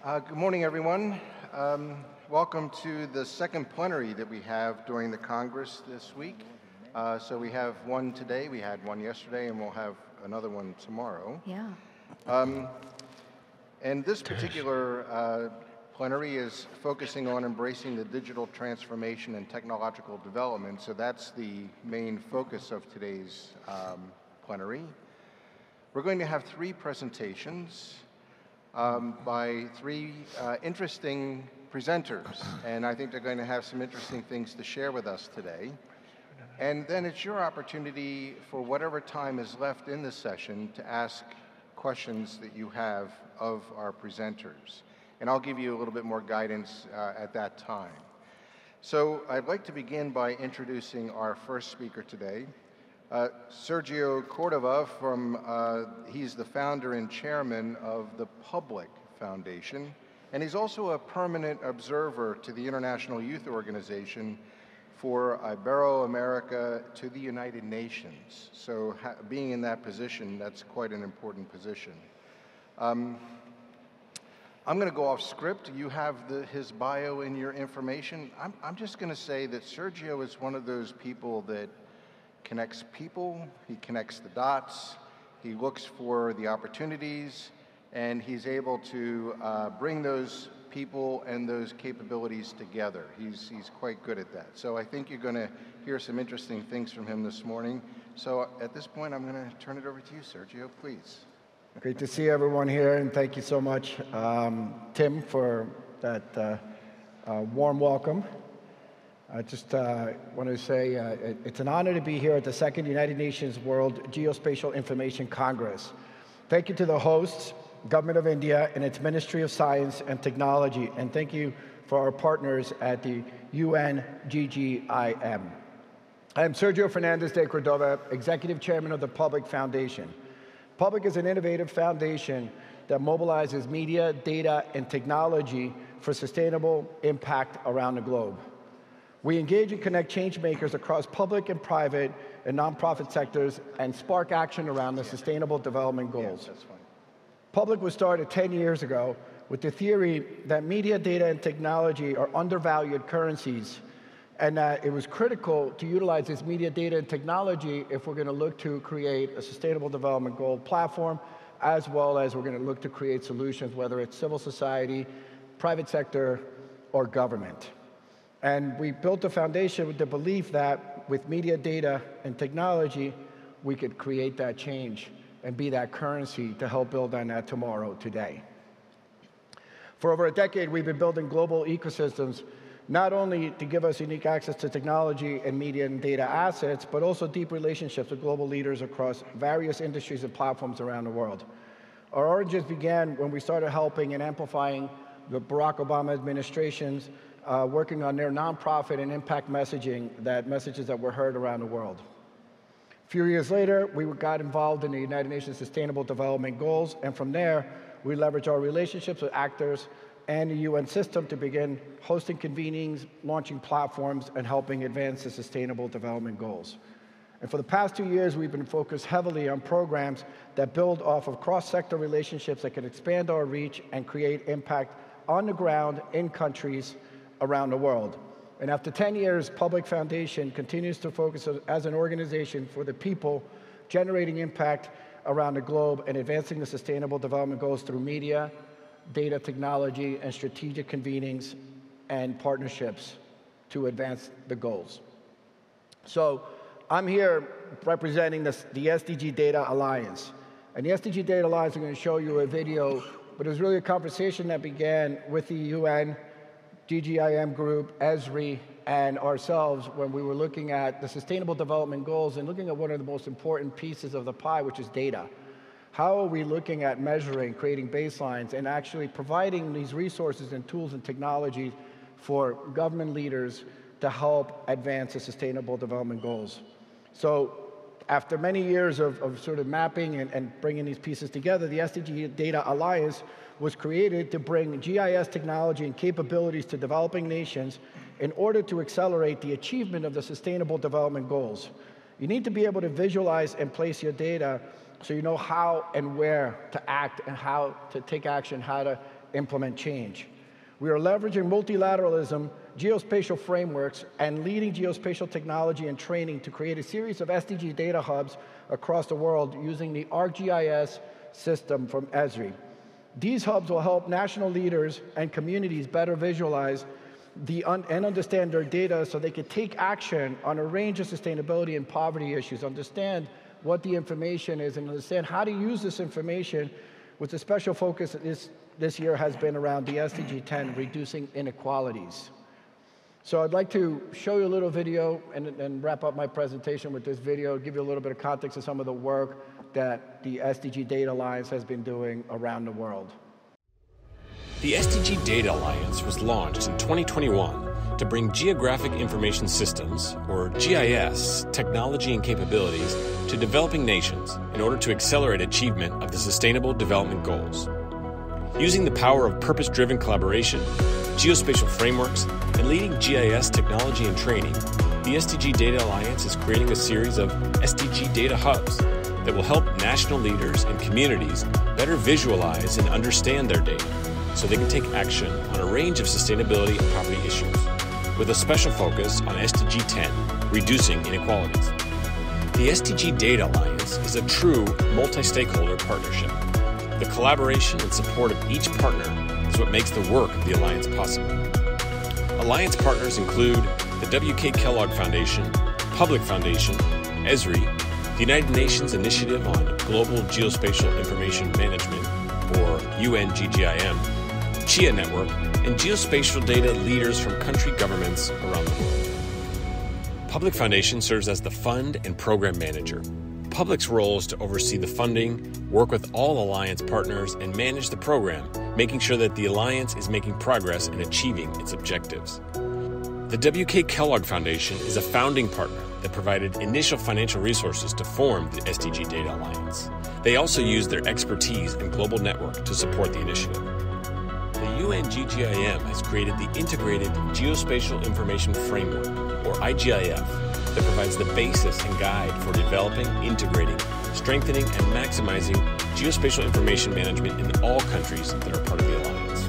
Good morning, everyone. Welcome to the second plenary that we have during the Congress this week. So we have one today, we had one yesterday, and we'll have another one tomorrow. Yeah. And this particular plenary is focusing on embracing the digital transformation and technological development. So that's the main focus of today's plenary. We're going to have three presentations by three interesting presenters, and I think they're going to have some interesting things to share with us today. And then it's your opportunity for whatever time is left in this session to ask questions that you have of our presenters. And I'll give you a little bit more guidance at that time. So I'd like to begin by introducing our first speaker today. Sergio Cordova, he's the founder and chairman of the Public Foundation, and he's also a permanent observer to the International Youth Organization for Ibero-America to the United Nations. So being in that position, that's quite an important position. I'm going to go off script. You have his bio in your information. I'm just going to say that Sergio is one of those people that connects people, he connects the dots, he looks for the opportunities, and he's able to bring those people and those capabilities together. He's quite good at that. So I think you're going to hear some interesting things from him this morning. So at this point, I'm going to turn it over to you, Sergio, please. Great to see everyone here, and thank you so much, Tim, for that warm welcome. I just want to say it's an honor to be here at the second United Nations World Geospatial Information Congress. Thank you to the hosts, Government of India and its Ministry of Science and Technology, and thank you for our partners at the UNWGIC. I am Sergio Fernandez de Cordova, Executive Chairman of the Public Foundation. Public is an innovative foundation that mobilizes media, data, and technology for sustainable impact around the globe. We engage and connect change makers across public and private and nonprofit sectors and spark action around the Sustainable Development Goals. Yes, that's fine. Public was started 10 years ago with the theory that media, data, and technology are undervalued currencies, and that it was critical to utilize this media, data, and technology if we're going to look to create a Sustainable Development Goal platform, as well as we're going to look to create solutions, whether it's civil society, private sector, or government. And we built a foundation with the belief that with media, data, and technology, we could create that change and be that currency to help build on that tomorrow, today. For over a decade, we've been building global ecosystems, not only to give us unique access to technology and media and data assets, but also deep relationships with global leaders across various industries and platforms around the world. Our origins began when we started helping and amplifying the Barack Obama administration's working on their nonprofit and impact messaging, messages that were heard around the world. A few years later, we got involved in the United Nations Sustainable Development Goals, and from there, we leveraged our relationships with actors and the UN system to begin hosting convenings, launching platforms, and helping advance the Sustainable Development Goals. And for the past 2 years, we've been focused heavily on programs that build off of cross-sector relationships that can expand our reach and create impact on the ground in countries around the world. And after 10 years, Public Foundation continues to focus as an organization for the people, generating impact around the globe and advancing the Sustainable Development Goals through media, data technology, and strategic convenings and partnerships to advance the goals. So I'm here representing the SDG Data Alliance. And the SDG Data Alliance, I'm going to show you a video, but it was really a conversation that began with the UN, GGIM group, ESRI, and ourselves when we were looking at the Sustainable Development Goals and looking at one of the most important pieces of the pie, which is data. How are we looking at measuring, creating baselines, and actually providing these resources and tools and technologies for government leaders to help advance the Sustainable Development Goals? So after many years of sort of mapping and bringing these pieces together, the SDG Data Alliance was created to bring GIS technology and capabilities to developing nations in order to accelerate the achievement of the Sustainable Development Goals. You need to be able to visualize and place your data so you know how and where to act and how to take action, how to implement change. We are leveraging multilateralism, geospatial frameworks, and leading geospatial technology and training to create a series of SDG data hubs across the world using the ArcGIS system from Esri. These hubs will help national leaders and communities better visualize and understand their data so they can take action on a range of sustainability and poverty issues, understand what the information is, and understand how to use this information, with a special focus this year has been around the SDG 10, reducing inequalities. So I'd like to show you a little video and wrap up my presentation with this video, give you a little bit of context of some of the work that the SDG Data Alliance has been doing around the world. The SDG Data Alliance was launched in 2021 to bring geographic information systems, or GIS, technology and capabilities to developing nations in order to accelerate achievement of the Sustainable Development Goals. Using the power of purpose-driven collaboration, geospatial frameworks, and leading GIS technology and training, the SDG Data Alliance is creating a series of SDG data hubs that will help national leaders and communities better visualize and understand their data so they can take action on a range of sustainability and poverty issues, with a special focus on SDG 10, reducing inequalities. The SDG Data Alliance is a true multi-stakeholder partnership. The collaboration and support of each partner is what makes the work of the Alliance possible. Alliance partners include the W.K. Kellogg Foundation, Public Foundation, Esri, the United Nations Initiative on Global Geospatial Information Management, or UNWGIC, CHIA Network, and geospatial data leaders from country governments around the world. Public Foundation serves as the fund and program manager. Public's role is to oversee the funding, work with all Alliance partners, and manage the program, making sure that the Alliance is making progress in achieving its objectives. The W.K. Kellogg Foundation is a founding partner that provided initial financial resources to form the SDG Data Alliance. They also used their expertise and global network to support the initiative. The UNWGIC has created the Integrated Geospatial Information Framework, or IGIF, that provides the basis and guide for developing, integrating, strengthening, and maximizing geospatial information management in all countries that are part of the Alliance.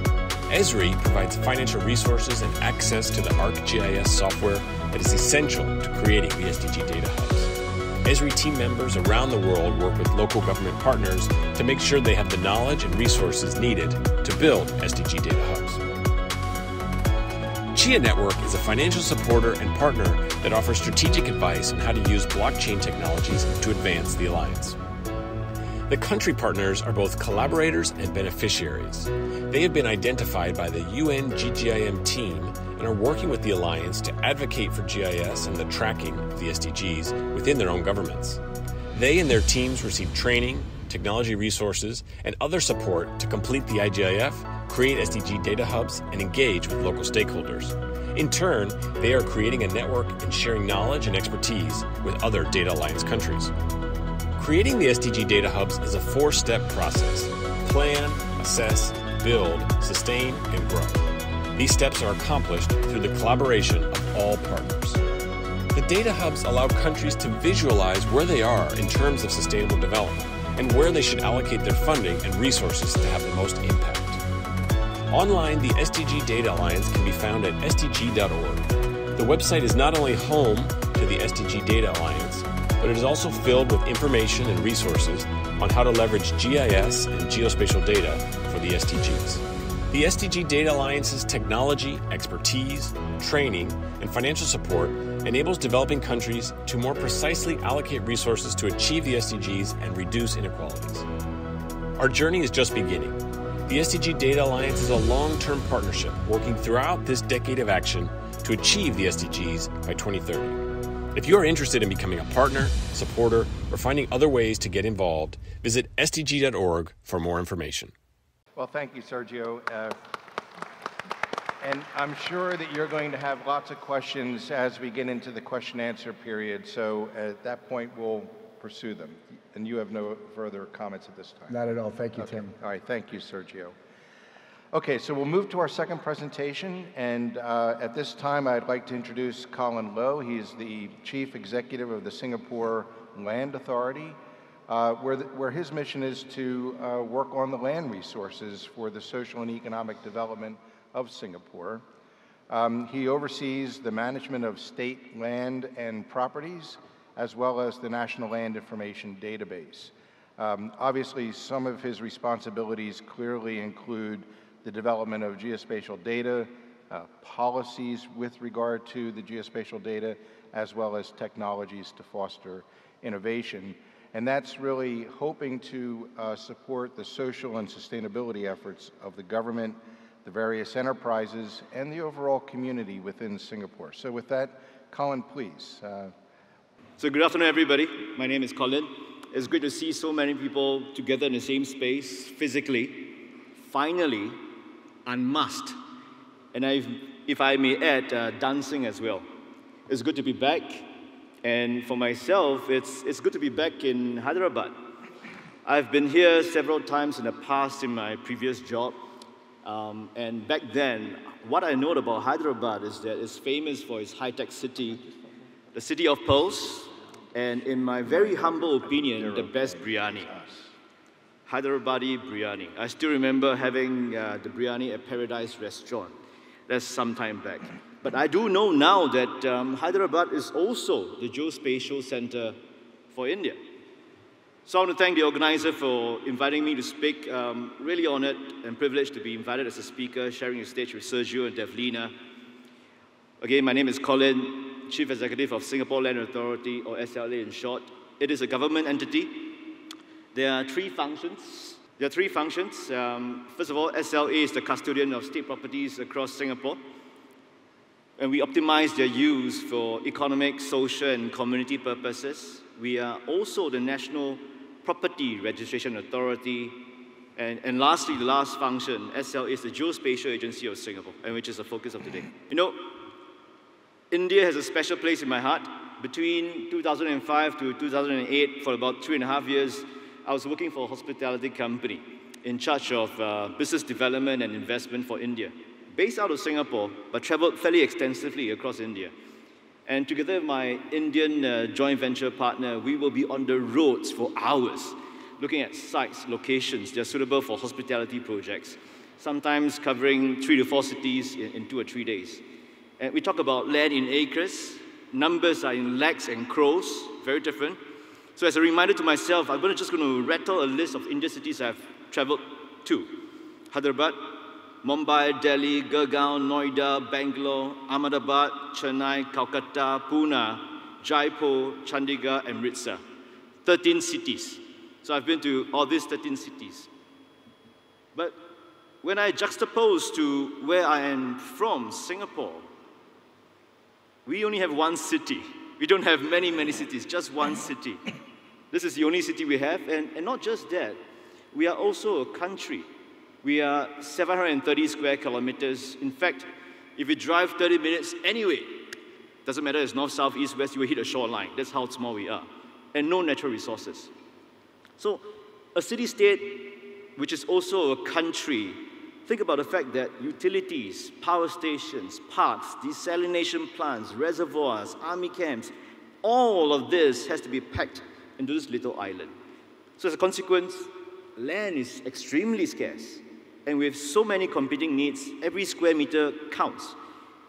Esri provides financial resources and access to the ArcGIS software that is essential to creating the SDG data hubs. Esri team members around the world work with local government partners to make sure they have the knowledge and resources needed to build SDG data hubs. CHIA Network is a financial supporter and partner that offers strategic advice on how to use blockchain technologies to advance the Alliance. The country partners are both collaborators and beneficiaries. They have been identified by the UNWGIC team and are working with the Alliance to advocate for GIS and the tracking of the SDGs within their own governments. They and their teams receive training, technology resources, and other support to complete the IGIF, create SDG data hubs, and engage with local stakeholders. In turn, they are creating a network and sharing knowledge and expertise with other Data Alliance countries. Creating the SDG data hubs is a four-step process: plan, assess, build, sustain, and grow. These steps are accomplished through the collaboration of all partners. The data hubs allow countries to visualize where they are in terms of sustainable development and where they should allocate their funding and resources to have the most impact. Online, the SDG Data Alliance can be found at sdg.org. The website is not only home to the SDG Data Alliance, but it is also filled with information and resources on how to leverage GIS and geospatial data for the SDGs. The SDG Data Alliance's technology, expertise, training, and financial support enables developing countries to more precisely allocate resources to achieve the SDGs and reduce inequalities. Our journey is just beginning. The SDG Data Alliance is a long-term partnership working throughout this decade of action to achieve the SDGs by 2030. If you are interested in becoming a partner, supporter, or finding other ways to get involved, visit sdg.org for more information. Well, thank you, Sergio. And I'm sure that you're going to have lots of questions as we get into the question-answer period. So at that point, we'll pursue them. And you have no further comments at this time. Not at all. Thank you, Okay. Tim. All right. Thank you, Sergio. Okay, so we'll move to our second presentation. And at this time, I'd like to introduce Colin Lowe. He's the Chief Executive of the Singapore Land Authority. where his mission is to work on the land resources for the social and economic development of Singapore. He oversees the management of state land and properties, as well as the National Land Information Database. Obviously, some of his responsibilities clearly include the development of geospatial data, policies with regard to the geospatial data, as well as technologies to foster innovation. And that's really hoping to support the social and sustainability efforts of the government, the various enterprises, and the overall community within Singapore. So with that, Colin, please. So good afternoon, everybody. My name is Colin. It's great to see so many people together in the same space, physically, finally, unmasked. And if I may add, dancing as well. It's good to be back. And for myself, it's good to be back in Hyderabad. I've been here several times in the past in my previous job. And back then, what I know about Hyderabad is that it's famous for its high-tech city, the city of pearls, and in my very humble opinion, the best biryani. Hyderabadi biryani. I still remember having the biryani at Paradise Restaurant. That's some time back. But I do know now that Hyderabad is also the Geospatial Center for India. So I want to thank the organizer for inviting me to speak. Really honored and privileged to be invited as a speaker, sharing the stage with Sergio and Devlina. Again, my name is Colin, Chief Executive of Singapore Land Authority, or SLA in short. It is a government entity. There are three functions. First of all, SLA is the custodian of state properties across Singapore. And we optimize their use for economic, social, and community purposes. We are also the National Property Registration Authority. And lastly, the last function, SL is the Geospatial Agency of Singapore, and which is the focus of today. You know, India has a special place in my heart. Between 2005 to 2008, for about 3.5 years, I was working for a hospitality company in charge of business development and investment for India. Based out of Singapore, but traveled fairly extensively across India. And together with my Indian joint venture partner, we will be on the roads for hours, looking at sites, locations that are suitable for hospitality projects, sometimes covering 3 to 4 cities in 2 or 3 days. And we talk about land in acres. Numbers are in lakhs and crores, very different. So as a reminder to myself, I'm just going to rattle a list of Indian cities I've traveled to. Hyderabad, Mumbai, Delhi, Gurgaon, Noida, Bangalore, Ahmedabad, Chennai, Calcutta, Pune, Jaipur, Chandigarh, and Amritsar. 13 cities. So I've been to all these 13 cities. But when I juxtapose to where I am from, Singapore, we only have one city. We don't have many, many cities, just one city. This is the only city we have, and not just that, we are also a country. We are 730 square kilometers. In fact, if you drive 30 minutes anyway, doesn't matter, it's north, south, east, west, you will hit a shoreline. That's how small we are. And no natural resources. So a city-state, which is also a country, think about the fact that utilities, power stations, parks, desalination plants, reservoirs, army camps, all of this has to be packed into this little island. So as a consequence, land is extremely scarce. And with so many competing needs, every square meter counts.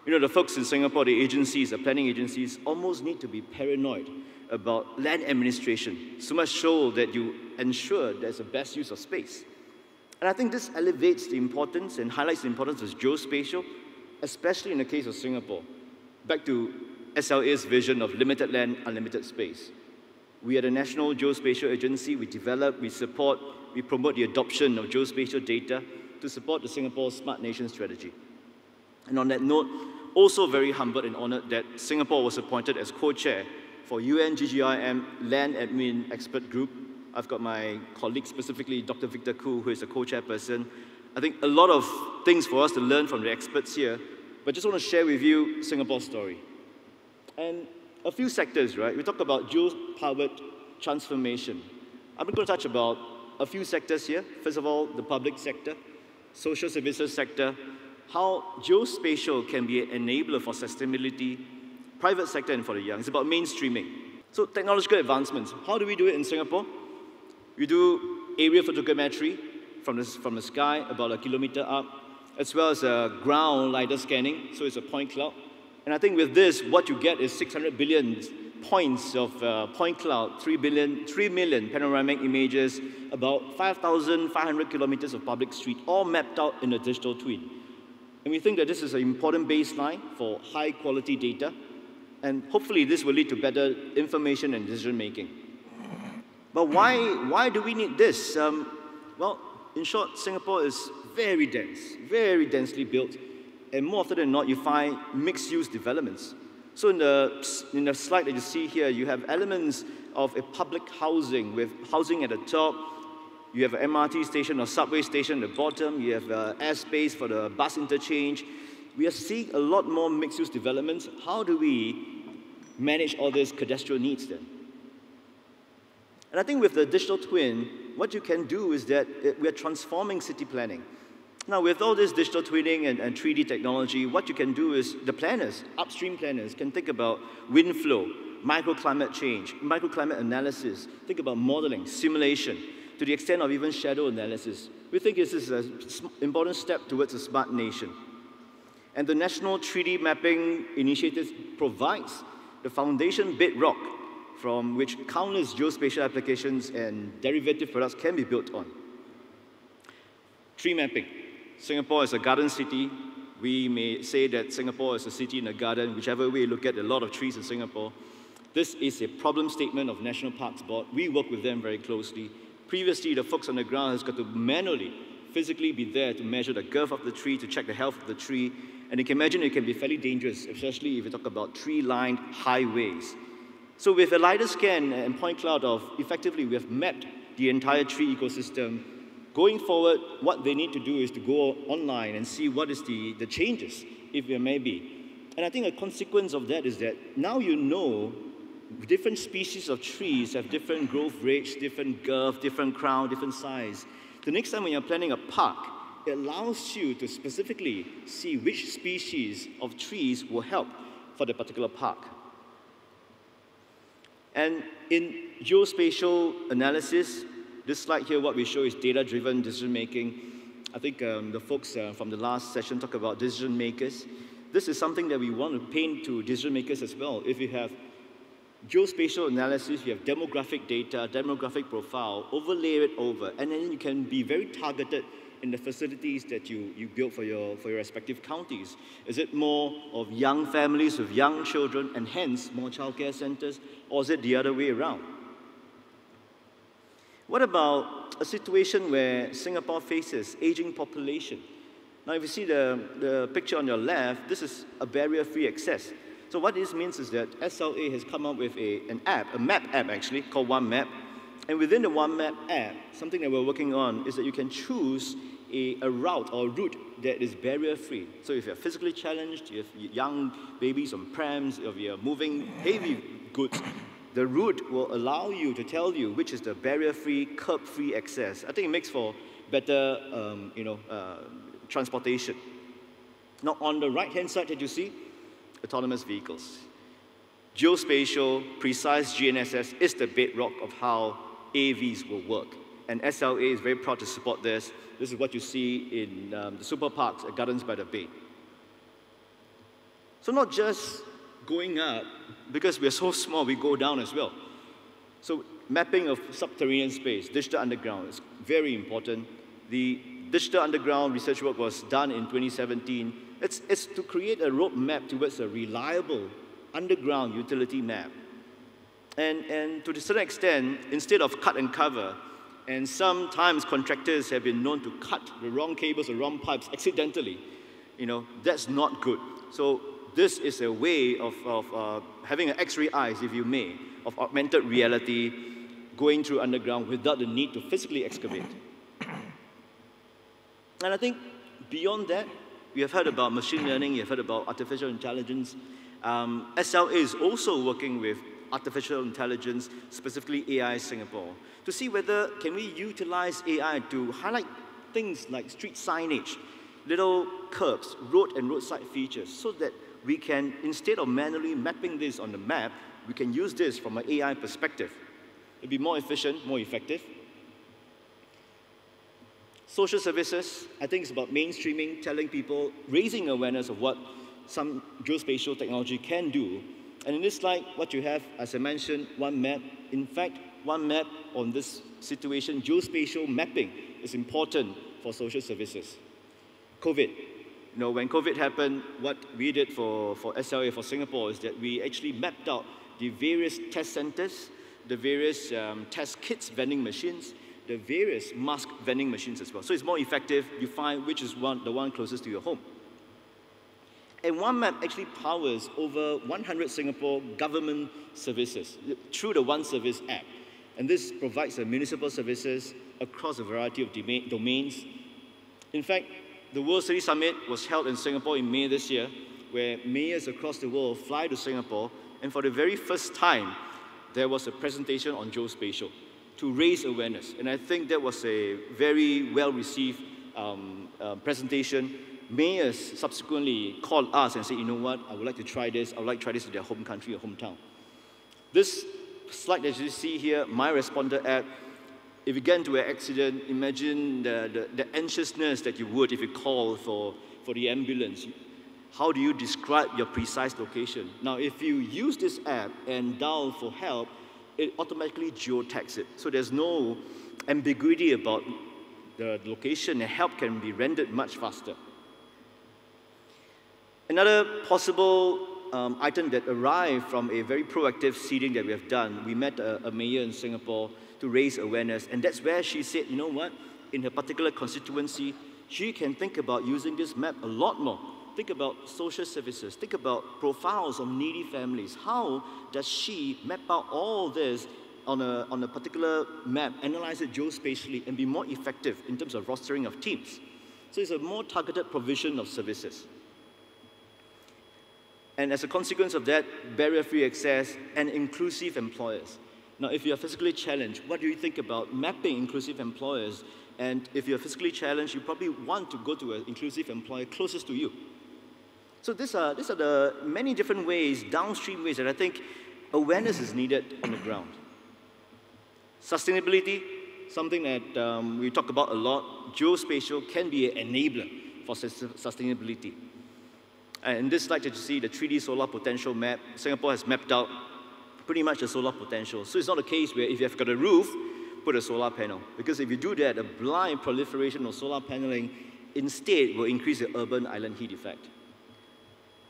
You know, the folks in Singapore, the agencies, the planning agencies, almost need to be paranoid about land administration, so much so that you ensure there's the best use of space. And I think this elevates the importance and highlights the importance of geospatial, especially in the case of Singapore. Back to SLA's vision of limited land, unlimited space. We are the National Geospatial Agency. We develop, we support, we promote the adoption of geospatial data to support the Singapore Smart Nation strategy. And on that note, also very humbled and honored that Singapore was appointed as co-chair for UNWGIC Land Admin Expert Group. I've got my colleague, specifically Dr. Victor Khoo, who is the co-chairperson. I think a lot of things for us to learn from the experts here, but just want to share with you Singapore's story. And a few sectors, right? We talk about dual-powered transformation. I'm going to touch about a few sectors here. First of all, the public sector, social services sector, how geospatial can be an enabler for sustainability, private sector, and for the young. It's about mainstreaming. So technological advancements. How do we do it in Singapore? We do area photogrammetry from the sky, about 1 kilometer up, as well as ground LiDAR scanning, so it's a point cloud. And I think with this, what you get is 600 billion points of point cloud, 3 million panoramic images, about 5,500 kilometers of public street, all mapped out in a digital twin. And we think that this is an important baseline for high quality data, and hopefully this will lead to better information and decision making. But why do we need this? Well, in short, Singapore is very dense, very densely built, and more often than not, you find mixed-use developments. So in the slide that you see here, you have elements of a public housing with housing at the top. You have an MRT station or subway station at the bottom. You have airspace for the bus interchange. We are seeing a lot more mixed-use developments. How do we manage all these cadastral needs then? And I think with the digital twin, what you can do is that we are transforming city planning. Now, with all this digital twinning and 3D technology, what you can do is the planners, upstream planners, can think about wind flow, microclimate change, microclimate analysis, think about modeling, simulation, to the extent of even shadow analysis. We think this is an important step towards a smart nation. And the National 3D Mapping Initiative provides the foundation bedrock from which countless geospatial applications and derivative products can be built on. Tree mapping. Singapore is a garden city. We may say that Singapore is a city in a garden. Whichever way you look at, a lot of trees in Singapore. This is a problem statement of National Parks Board. We work with them very closely. Previously, the folks on the ground has got to manually, physically be there to measure the girth of the tree, to check the health of the tree. And you can imagine it can be fairly dangerous, especially if you talk about tree-lined highways. So with a LiDAR scan and point cloud effectively, we have mapped the entire tree ecosystem. Going forward, what they need to do is to go online and see what is the changes, if there may be. And I think a consequence of that is that now you know different species of trees have different growth rates, different girth, different crown, different size. The next time when you're planning a park, it allows you to specifically see which species of trees will help for the particular park. And in geospatial analysis, this slide here, what we show is data-driven decision-making. I think the folks from the last session talked about decision makers. This is something that we want to paint to decision makers as well. If you have geospatial analysis, you have demographic data, demographic profile, overlay it over, and then you can be very targeted in the facilities that you build for your respective counties. Is it more of young families with young children and hence more childcare centers, or is it the other way around? What about a situation where Singapore faces aging population? Now, if you see the picture on your left, this is a barrier-free access. So what this means is that SLA has come up with an app, a map app actually, called One Map. And within the One Map app, something that we're working on is that you can choose a route or a route that is barrier-free. So if you're physically challenged, if you're young babies on prams, if you're moving heavy goods, the route will allow you to tell you which is the barrier-free, curb-free access. I think it makes for better, transportation. Now, on the right-hand side that you see, autonomous vehicles. Geospatial, precise GNSS is the bedrock of how AVs will work. And SLA is very proud to support this. This is what you see in the super parks at Gardens by the Bay. So not just going up, because we're so small, we go down as well. So mapping of subterranean space, digital underground is very important. The digital underground research work was done in 2017. It's to create a roadmap towards a reliable underground utility map. And to a certain extent, instead of cut and cover, and sometimes contractors have been known to cut the wrong cables or wrong pipes accidentally, that's not good. So this is a way of having an X-ray eyes, if you may, of augmented reality going through underground without the need to physically excavate. And I think beyond that, we have heard about machine learning, you have heard about artificial intelligence. SLA is also working with artificial intelligence, specifically AI Singapore, to see whether can we utilize AI to highlight things like street signage, little curbs, road and roadside features, so that we can, instead of manually mapping this on the map, we can use this from an AI perspective. It'll be more efficient, more effective, Social services, I think it's about mainstreaming, telling people, raising awareness of what some geospatial technology can do. And in this slide, what you have, as I mentioned, one map. In fact, one map on this situation, geospatial mapping is important for social services. COVID. When COVID happened, what we did for SLA, for Singapore, is that we actually mapped out the various test centers, the various test kits vending machines, the various mask vending machines as well. So it's more effective. You find which is the one closest to your home. And one map actually powers over 100 Singapore government services through the One Service app. And this provides municipal services across a variety of domains. In fact, the World City Summit was held in Singapore in May this year, where mayors across the world fly to Singapore, and for the very first time, there was a presentation on geospatial to raise awareness. And I think that was a very well-received presentation. Mayors subsequently called us and said, you know what, I would like to try this. I would like to try this in their home country or hometown. This slide that you see here, My Responder app, if you get into an accident, imagine the anxiousness that you would if you call for the ambulance. How do you describe your precise location? Now, if you use this app and dial for help, it automatically geotags it. So there's no ambiguity about the location, and help can be rendered much faster. Another possible item that arrived from a very proactive seeding that we have done, we met a mayor in Singapore to raise awareness, and that's where she said, you know what, in her particular constituency, she can think about using this map a lot more. Think about social services, think about profiles of needy families. How does she map out all this on a particular map, analyze it geospatially, and be more effective in terms of rostering of teams? So it's a more targeted provision of services. And as a consequence of that, barrier-free access and inclusive employers. Now, if you're physically challenged, what do you think about mapping inclusive employers? And if you're physically challenged, you probably want to go to an inclusive employer closest to you. So these are the many different ways, downstream ways, that I think awareness is needed on the ground. Sustainability, something that we talk about a lot. Geospatial can be an enabler for sustainability. And in this slide that you see, the 3D solar potential map, Singapore has mapped out pretty much the solar potential. So it's not a case where if you've got a roof, put a solar panel. Because if you do that, a blind proliferation of solar paneling instead will increase the urban island heat effect.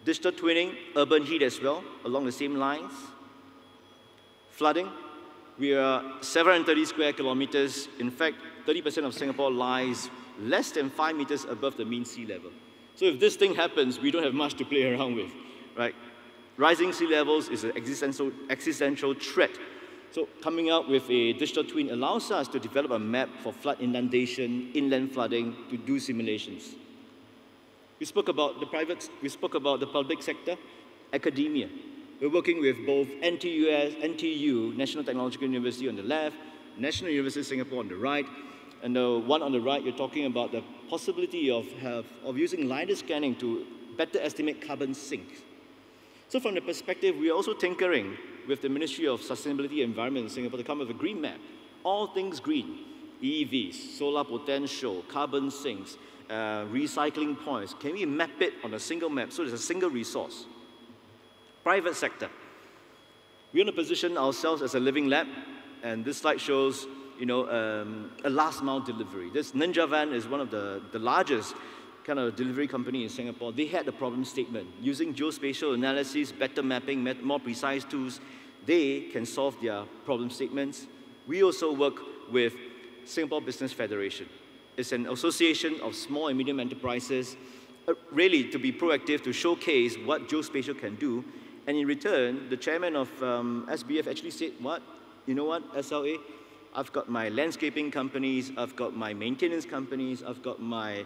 Digital twinning, urban heat as well, along the same lines. Flooding, we are 730 square kilometers. In fact, 30% of Singapore lies less than 5 meters above the mean sea level. So if this thing happens, we don't have much to play around with, right? Rising sea levels is an existential threat. So coming out with a digital twin allows us to develop a map for flood inundation, inland flooding, to do simulations. We spoke about the public sector, academia. We're working with both NTU, National Technological University on the left, National University of Singapore on the right, and the one on the right, you're talking about the possibility of using LiDAR scanning to better estimate carbon sinks. So from the perspective, we're also tinkering with the Ministry of Sustainability and Environment in Singapore to come up with a green map. All things green, EVs, solar potential, carbon sinks, recycling points. Can we map it on a single map so there's a single resource? Private sector. We want to position ourselves as a living lab, and this slide shows, a last mile delivery. This Ninja Van is one of the largest kind of delivery company in Singapore. They had a problem statement. Using geospatial analysis, better mapping, more precise tools, they can solve their problem statements. We also work with Singapore Business Federation. It's an association of small and medium enterprises, really to be proactive, to showcase what geospatial can do. And in return, the chairman of SBF actually said, you know what, SLA, I've got my landscaping companies, I've got my maintenance companies, I've got my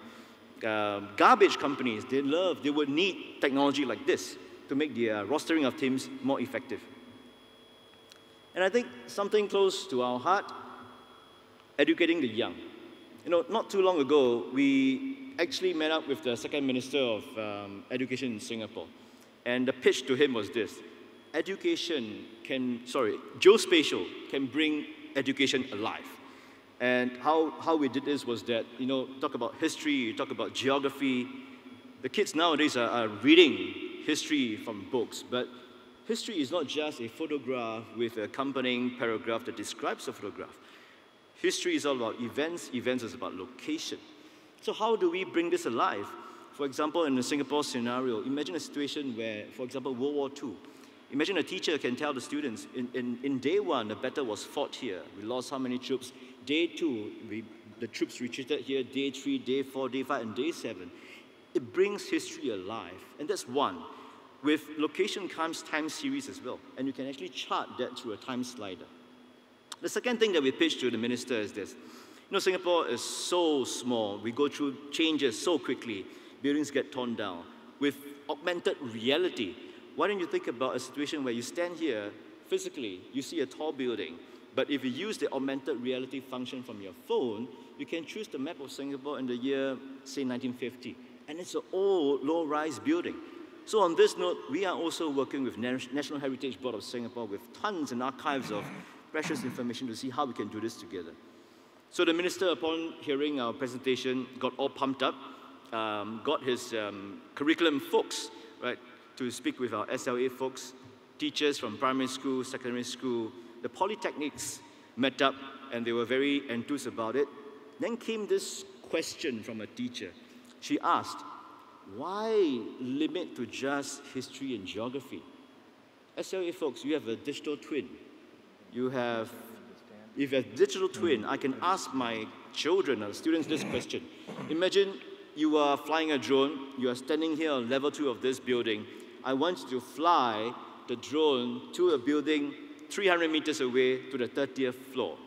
garbage companies. They would need technology like this to make their rostering of teams more effective. And I think something close to our heart, educating the young. Not too long ago, we actually met up with the second minister of education in Singapore. And the pitch to him was this: geospatial can bring education alive. And how we did this was that, talk about history, talk about geography. The kids nowadays are reading history from books, but history is not just a photograph with an accompanying paragraph that describes the photograph. History is all about events, events is about location. So how do we bring this alive? For example, in the Singapore scenario, imagine a situation where, for example, World War II. Imagine a teacher can tell the students, in day one, the battle was fought here. We lost how many troops? Day two, the troops retreated here. Day 3, day 4, day 5, and day 7. It brings history alive, and that's one. With location comes time series as well, and you can actually chart that through a time slider. The second thing that we pitched to the minister is this. Singapore is so small. We go through changes so quickly. Buildings get torn down. With augmented reality, why don't you think about a situation where you stand here, physically, you see a tall building, but if you use the augmented reality function from your phone, you can choose the map of Singapore in the year, say, 1950. And it's an old, low-rise building. So on this note, we are also working with National Heritage Board of Singapore with tons and archives of precious information to see how we can do this together. So the minister, upon hearing our presentation, got all pumped up, got his curriculum folks, right, to speak with our SLA folks, teachers from primary school, secondary school. The polytechnics met up, and they were very enthused about it. Then came this question from a teacher. She asked, why limit to just history and geography? SLA folks, you have a digital twin. If you have a digital twin, I can ask my children or students this question. Imagine you are flying a drone, you are standing here on level 2 of this building. I want you to fly the drone to a building 300 meters away to the 30th floor.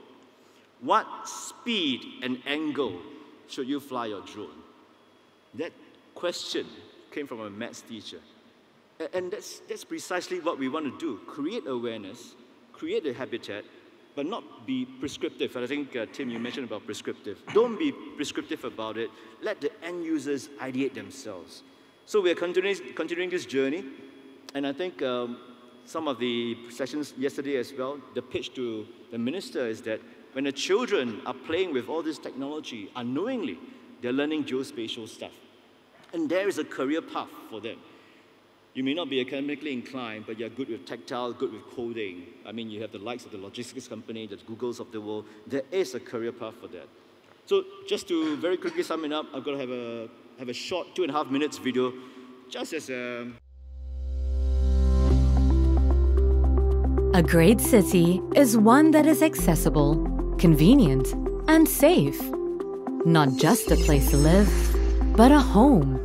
What speed and angle should you fly your drone? That question came from a maths teacher. And that's precisely what we want to do. Create awareness, create a habitat, but not be prescriptive. And I think, Tim, you mentioned about prescriptive. Don't be prescriptive about it. Let the end users ideate themselves. So we're continuing this journey. And I think some of the sessions yesterday as well, the pitch to the minister is that when the children are playing with all this technology, unknowingly, they're learning geospatial stuff. And there is a career path for them. You may not be academically inclined, but you're good with tactile, good with coding. I mean, you have the likes of the logistics company, the Googles of the world. There is a career path for that. So just to very quickly sum it up, I'm going to have a short 2.5 minutes video, just as a... A great city is one that is accessible, convenient, and safe. Not just a place to live, but a home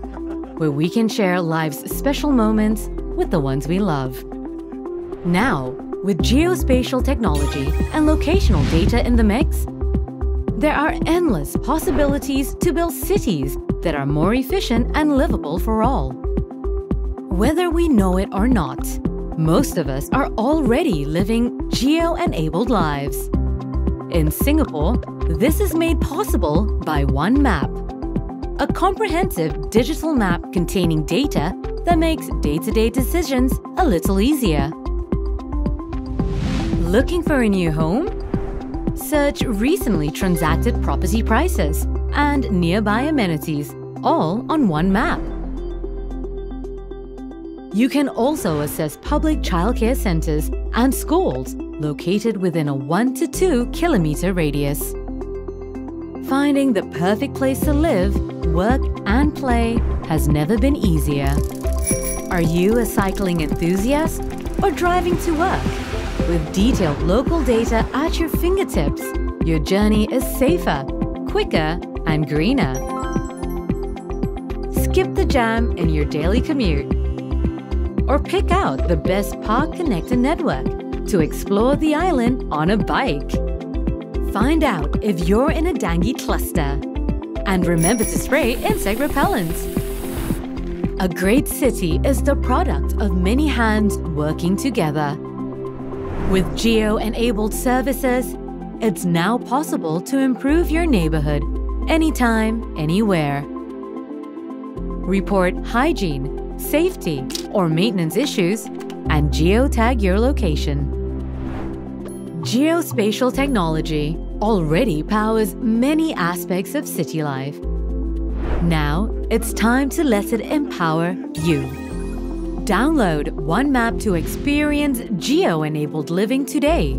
where we can share life's special moments with the ones we love. Now, with geospatial technology and locational data in the mix, there are endless possibilities to build cities that are more efficient and livable for all. Whether we know it or not, most of us are already living geo-enabled lives. In Singapore, this is made possible by One Map, a comprehensive digital map containing data that makes day-to-day decisions a little easier. Looking for a new home? Search recently transacted property prices and nearby amenities, all on One Map. You can also assess public childcare centers and schools located within a 1 to 2 kilometer radius. Finding the perfect place to live, work, and play has never been easier. Are you a cycling enthusiast or driving to work? With detailed local data at your fingertips, your journey is safer, quicker, and greener. Skip the jam in your daily commute, or pick out the best park-connected network to explore the island on a bike. Find out if you're in a dengue cluster. And remember to spray insect repellents. A great city is the product of many hands working together. With geo-enabled services, it's now possible to improve your neighborhood anytime, anywhere. Report hygiene, safety, or maintenance issues and geotag your location. Geospatial technology already powers many aspects of city life. Now, it's time to let it empower you. Download One Map to experience geo-enabled living today.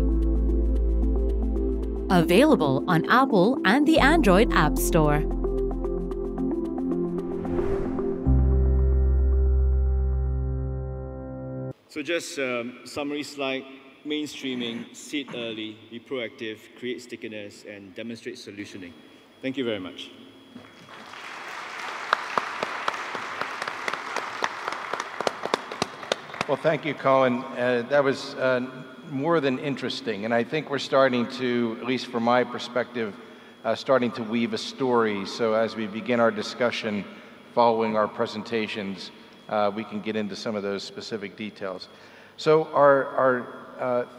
Available on Apple and the Android App Store. So just summary slide, mainstreaming, seed early, be proactive, create stickiness, and demonstrate solutioning. Thank you very much. Well, thank you, Colin. That was more than interesting, and I think we're starting to, at least from my perspective, starting to weave a story. So as we begin our discussion following our presentations, we can get into some of those specific details. So our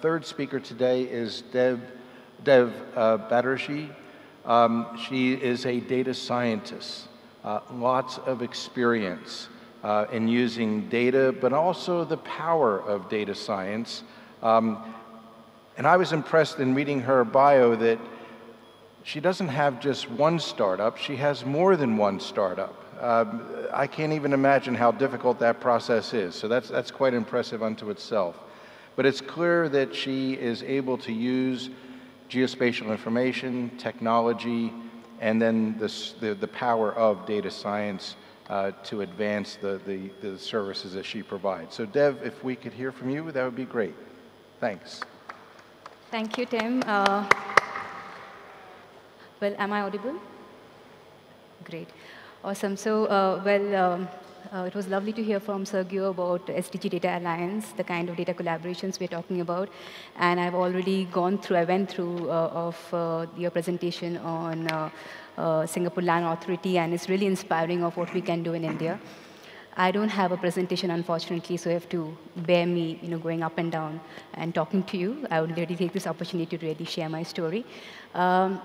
third speaker today is Dev Batterjee. She is a data scientist, lots of experience in using data, but also the power of data science. And I was impressed in reading her bio that she doesn't have just one startup, she has more than one startup. I can't even imagine how difficult that process is, so that's quite impressive unto itself. But it's clear that she is able to use geospatial information, technology, and then the power of data science to advance the services that she provides. So Dev, if we could hear from you, that would be great. Thanks. Thank you, Tim. Well, am I audible? Great. Awesome. So, it was lovely to hear from Sergio about SDG Data Alliance, the kind of data collaborations we're talking about. And I've already I went through your presentation on Singapore Land Authority, and it's really inspiring of what we can do in India. I don't have a presentation, unfortunately, so you have to bear me, going up and down and talking to you. I would really take this opportunity to really share my story. Well,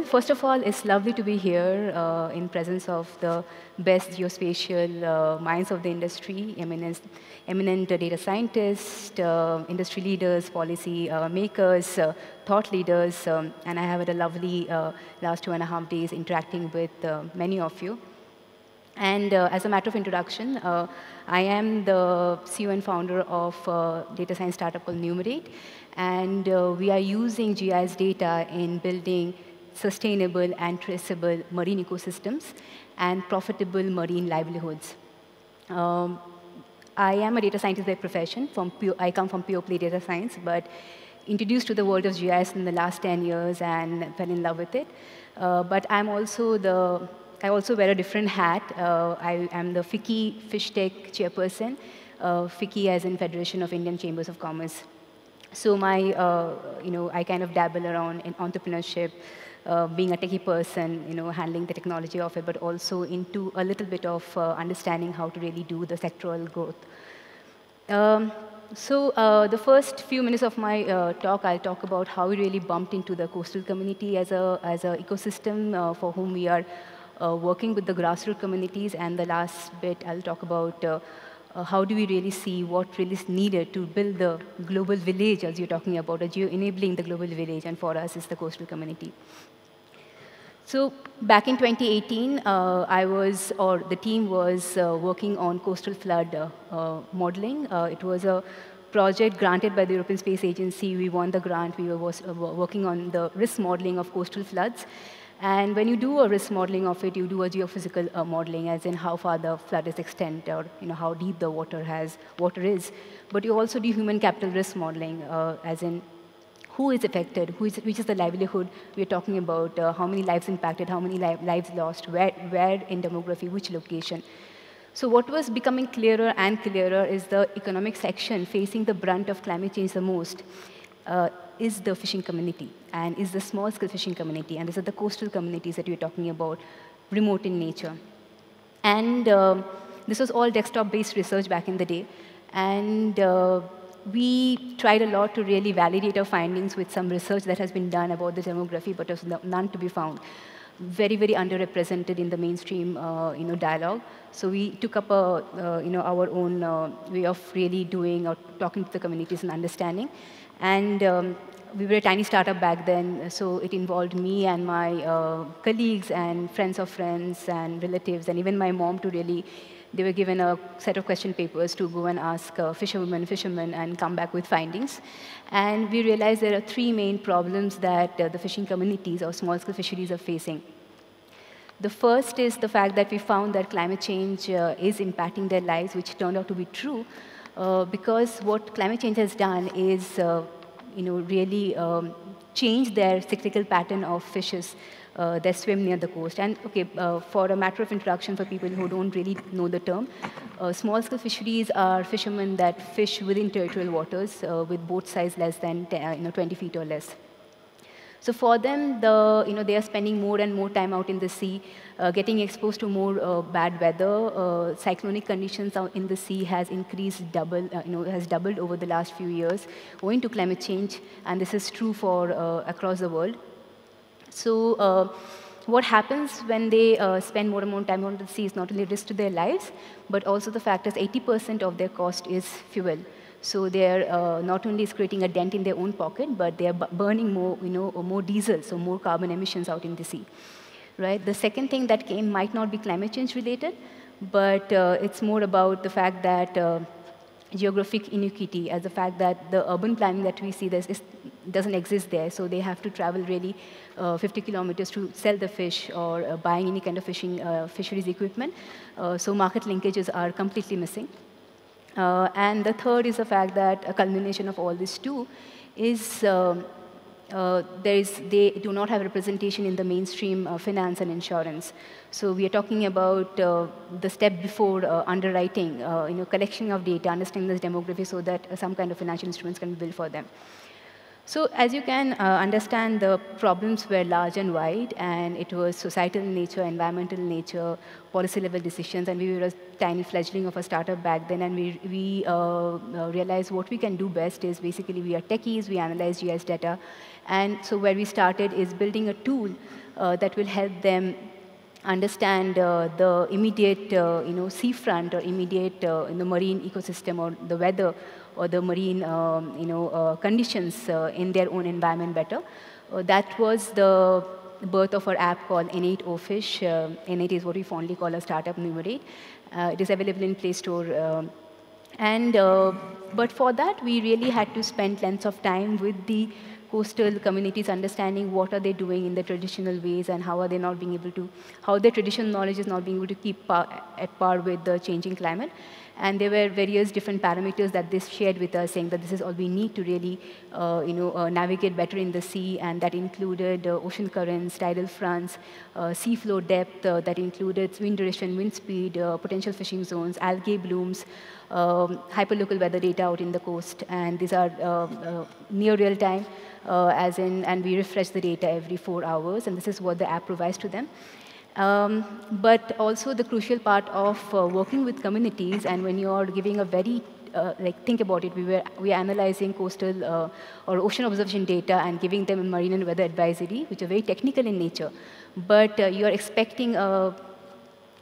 first of all, it's lovely to be here in presence of the best geospatial minds of the industry, eminent data scientists, industry leaders, policy makers, thought leaders, and I have had a lovely last 2.5 days interacting with many of you. And as a matter of introduction, I am the CEO and founder of data science startup called Numerate. And we are using GIS data in building sustainable and traceable marine ecosystems and profitable marine livelihoods. I am a data scientist by profession. I come from pure play data science, but introduced to the world of GIS in the last 10 years and fell in love with it. But I also wear a different hat. I am the FICCI Fish Tech chairperson, FICCI as in Federation of Indian Chambers of Commerce. So I kind of dabble around in entrepreneurship, being a techie person, handling the technology of it, but also into a little bit of understanding how to really do the sectoral growth. The first few minutes of my talk, I'll talk about how we really bumped into the coastal community as a ecosystem for whom we are working with the grassroots communities, and the last bit I'll talk about how do we really see what really is needed to build the global village, as you're talking about, enabling the global village, and for us is the coastal community. So back in 2018, the team was working on coastal flood modeling. It was a project granted by the European Space Agency. We won the grant. We were working on the risk modeling of coastal floods. And when you do a risk modeling of it, you do a geophysical modeling, as in how far the flood is extent, or how deep the water is. But you also do human capital risk modeling, as in who is affected, which is the livelihood we're talking about, how many lives impacted, how many lives lost, where in demography, which location. So what was becoming clearer and clearer is the economic section facing the brunt of climate change the most. Is the fishing community, and is the small-scale fishing community, and these are the coastal communities that we're talking about, remote in nature. And this was all desktop-based research back in the day, and we tried a lot to really validate our findings with some research that has been done about the demography, but there's none to be found. very, very underrepresented in the mainstream dialogue. So we took up our own way of really doing or talking to the communities and understanding. And we were a tiny startup back then, so it involved me and my colleagues and friends of friends and relatives, and even my mom to really, they were given a set of question papers to go and ask fishermen, and come back with findings. And we realized there are three main problems that the fishing communities or small-scale fisheries are facing. The first is the fact that we found that climate change is impacting their lives, which turned out to be true, because what climate change has done is really change their cyclical pattern of fishes that swim near the coast. And okay, for a matter of introduction for people who don't really know the term, small-scale fisheries are fishermen that fish within territorial waters with boat size less than 20 feet or less. So for them, they are spending more and more time out in the sea, getting exposed to more bad weather. Cyclonic conditions out in the sea has increased has doubled over the last few years, owing to climate change, and this is true for across the world. So what happens when they spend more and more time on the sea is not only a risk to their lives, but also the fact is 80% of their cost is fuel. So they're not only creating a dent in their own pocket, but they're burning more, more diesel, so more carbon emissions out in the sea, right? The second thing that came might not be climate change related, but it's more about the fact that geographic inequity, as the fact that the urban planning that we see doesn't exist there, so they have to travel really 50 kilometers to sell the fish or buying any kind of fisheries equipment. So market linkages are completely missing. And the third is the fact that a culmination of all this too is they do not have representation in the mainstream finance and insurance. So we are talking about the step before underwriting, collection of data, understanding this demography so that some kind of financial instruments can be built for them. So as you can understand, the problems were large and wide, and it was societal in nature, environmental in nature, policy-level decisions, and we were a tiny fledgling of a startup back then, and we realized what we can do best is basically we are techies, we analyze GIS data, and so where we started is building a tool that will help them understand the immediate seafront or immediate marine ecosystem or the weather or the marine conditions in their own environment better. That was the birth of our app called N8OFish. N8 is what we fondly call a startup numerate. It is available in Play Store. But for that, we really had to spend lengths of time with the coastal communities understanding what are they doing in the traditional ways and how are they not being able to, how their traditional knowledge is not being able to keep at par with the changing climate. And there were various different parameters that they shared with us, saying that this is all we need to really, navigate better in the sea, and that included ocean currents, tidal fronts, sea floor depth, that included wind direction, wind speed, potential fishing zones, algae blooms, hyperlocal weather data out in the coast, and these are near real time, and we refresh the data every 4 hours, and this is what the app provides to them. But also the crucial part of working with communities, and when you're giving a very, think about it, we are analyzing coastal or ocean observation data and giving them a marine and weather advisory, which are very technical in nature. But you're expecting a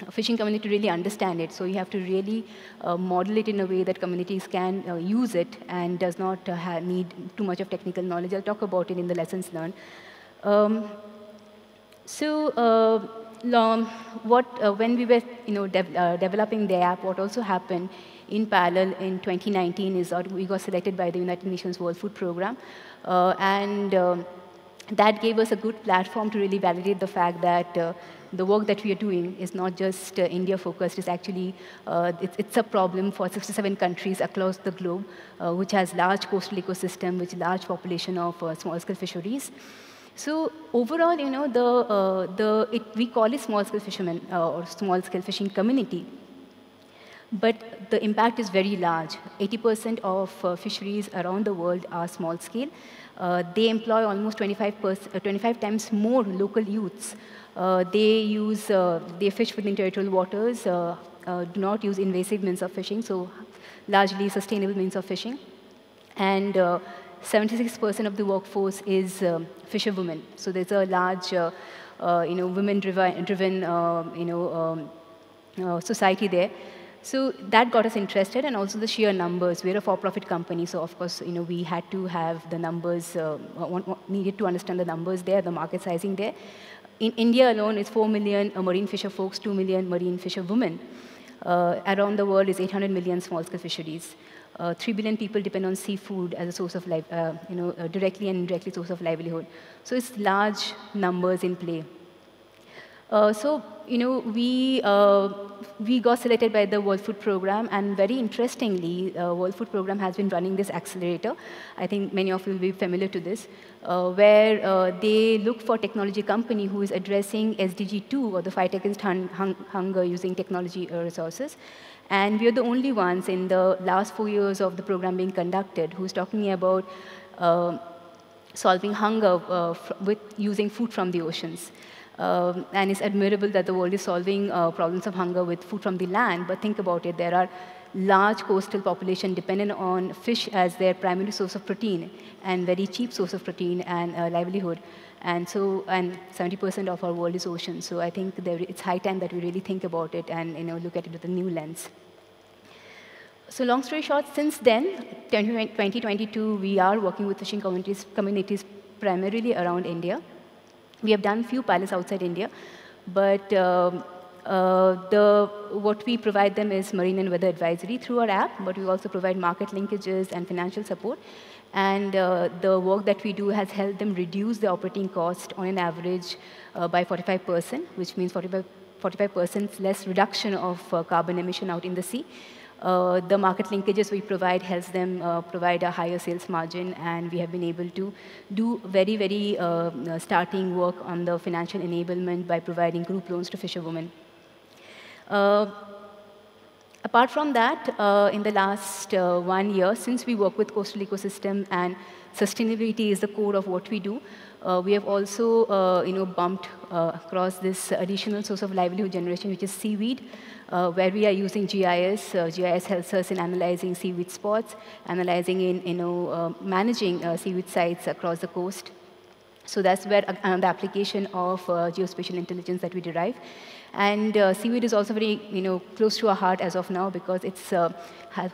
fishing community to really understand it. So you have to really model it in a way that communities can use it and does not need too much of technical knowledge. I'll talk about it in the lessons learned. When we were developing the app, what also happened in parallel in 2019 is that we got selected by the United Nations World Food Programme. That gave us a good platform to really validate the fact that the work that we are doing is not just India-focused. It's actually, it's a problem for 67 countries across the globe, which has large coastal ecosystem, which large population of small-scale fisheries. So overall, we call it small-scale fishermen or small-scale fishing community. But the impact is very large. 80% of fisheries around the world are small-scale. They employ almost 25 times more local youths. They fish within territorial waters, do not use invasive means of fishing, so largely sustainable means of fishing. And 76% of the workforce is fisherwomen. So there's a large, women-driven, society there. So that got us interested, and also the sheer numbers. We're a for-profit company, so of course, we had to have the numbers, needed to understand the numbers there, the market sizing there. In India alone, it's 4 million marine fisher folks, 2 million marine fisher women. Around the world is 800 million small-scale fisheries. 3 billion people depend on seafood as a source of life, directly and indirectly source of livelihood. So it's large numbers in play. We got selected by the World Food Program, and very interestingly, World Food Program has been running this accelerator. I think many of you will be familiar to this, where they look for technology company who is addressing SDG 2, or the fight against hunger using technology resources. And we are the only ones in the last 4 years of the program being conducted who's talking about solving hunger with using food from the oceans. And it's admirable that the world is solving problems of hunger with food from the land, but think about it, there are large coastal population dependent on fish as their primary source of protein, and very cheap source of protein and livelihood. And 70% of our world is ocean. So I think it's high time that we really think about it and look at it with a new lens. So long story short, since then, 2022, we are working with fishing communities primarily around India. We have done few pilots outside India, but what we provide them is marine and weather advisory through our app, but we also provide market linkages and financial support. And the work that we do has helped them reduce the operating cost on an average by 45%, which means 45% less reduction of carbon emission out in the sea. The market linkages we provide helps them provide a higher sales margin, and we have been able to do very, very starting work on the financial enablement by providing group loans to fisherwomen. Apart from that, in the last 1 year, since we work with coastal ecosystem and sustainability is the core of what we do, we have also bumped across this additional source of livelihood generation, which is seaweed, where we are using GIS. GIS helps us in analyzing seaweed spots, analyzing managing seaweed sites across the coast. So that's where the application of geospatial intelligence that we derive. And seaweed is also very close to our heart as of now, because it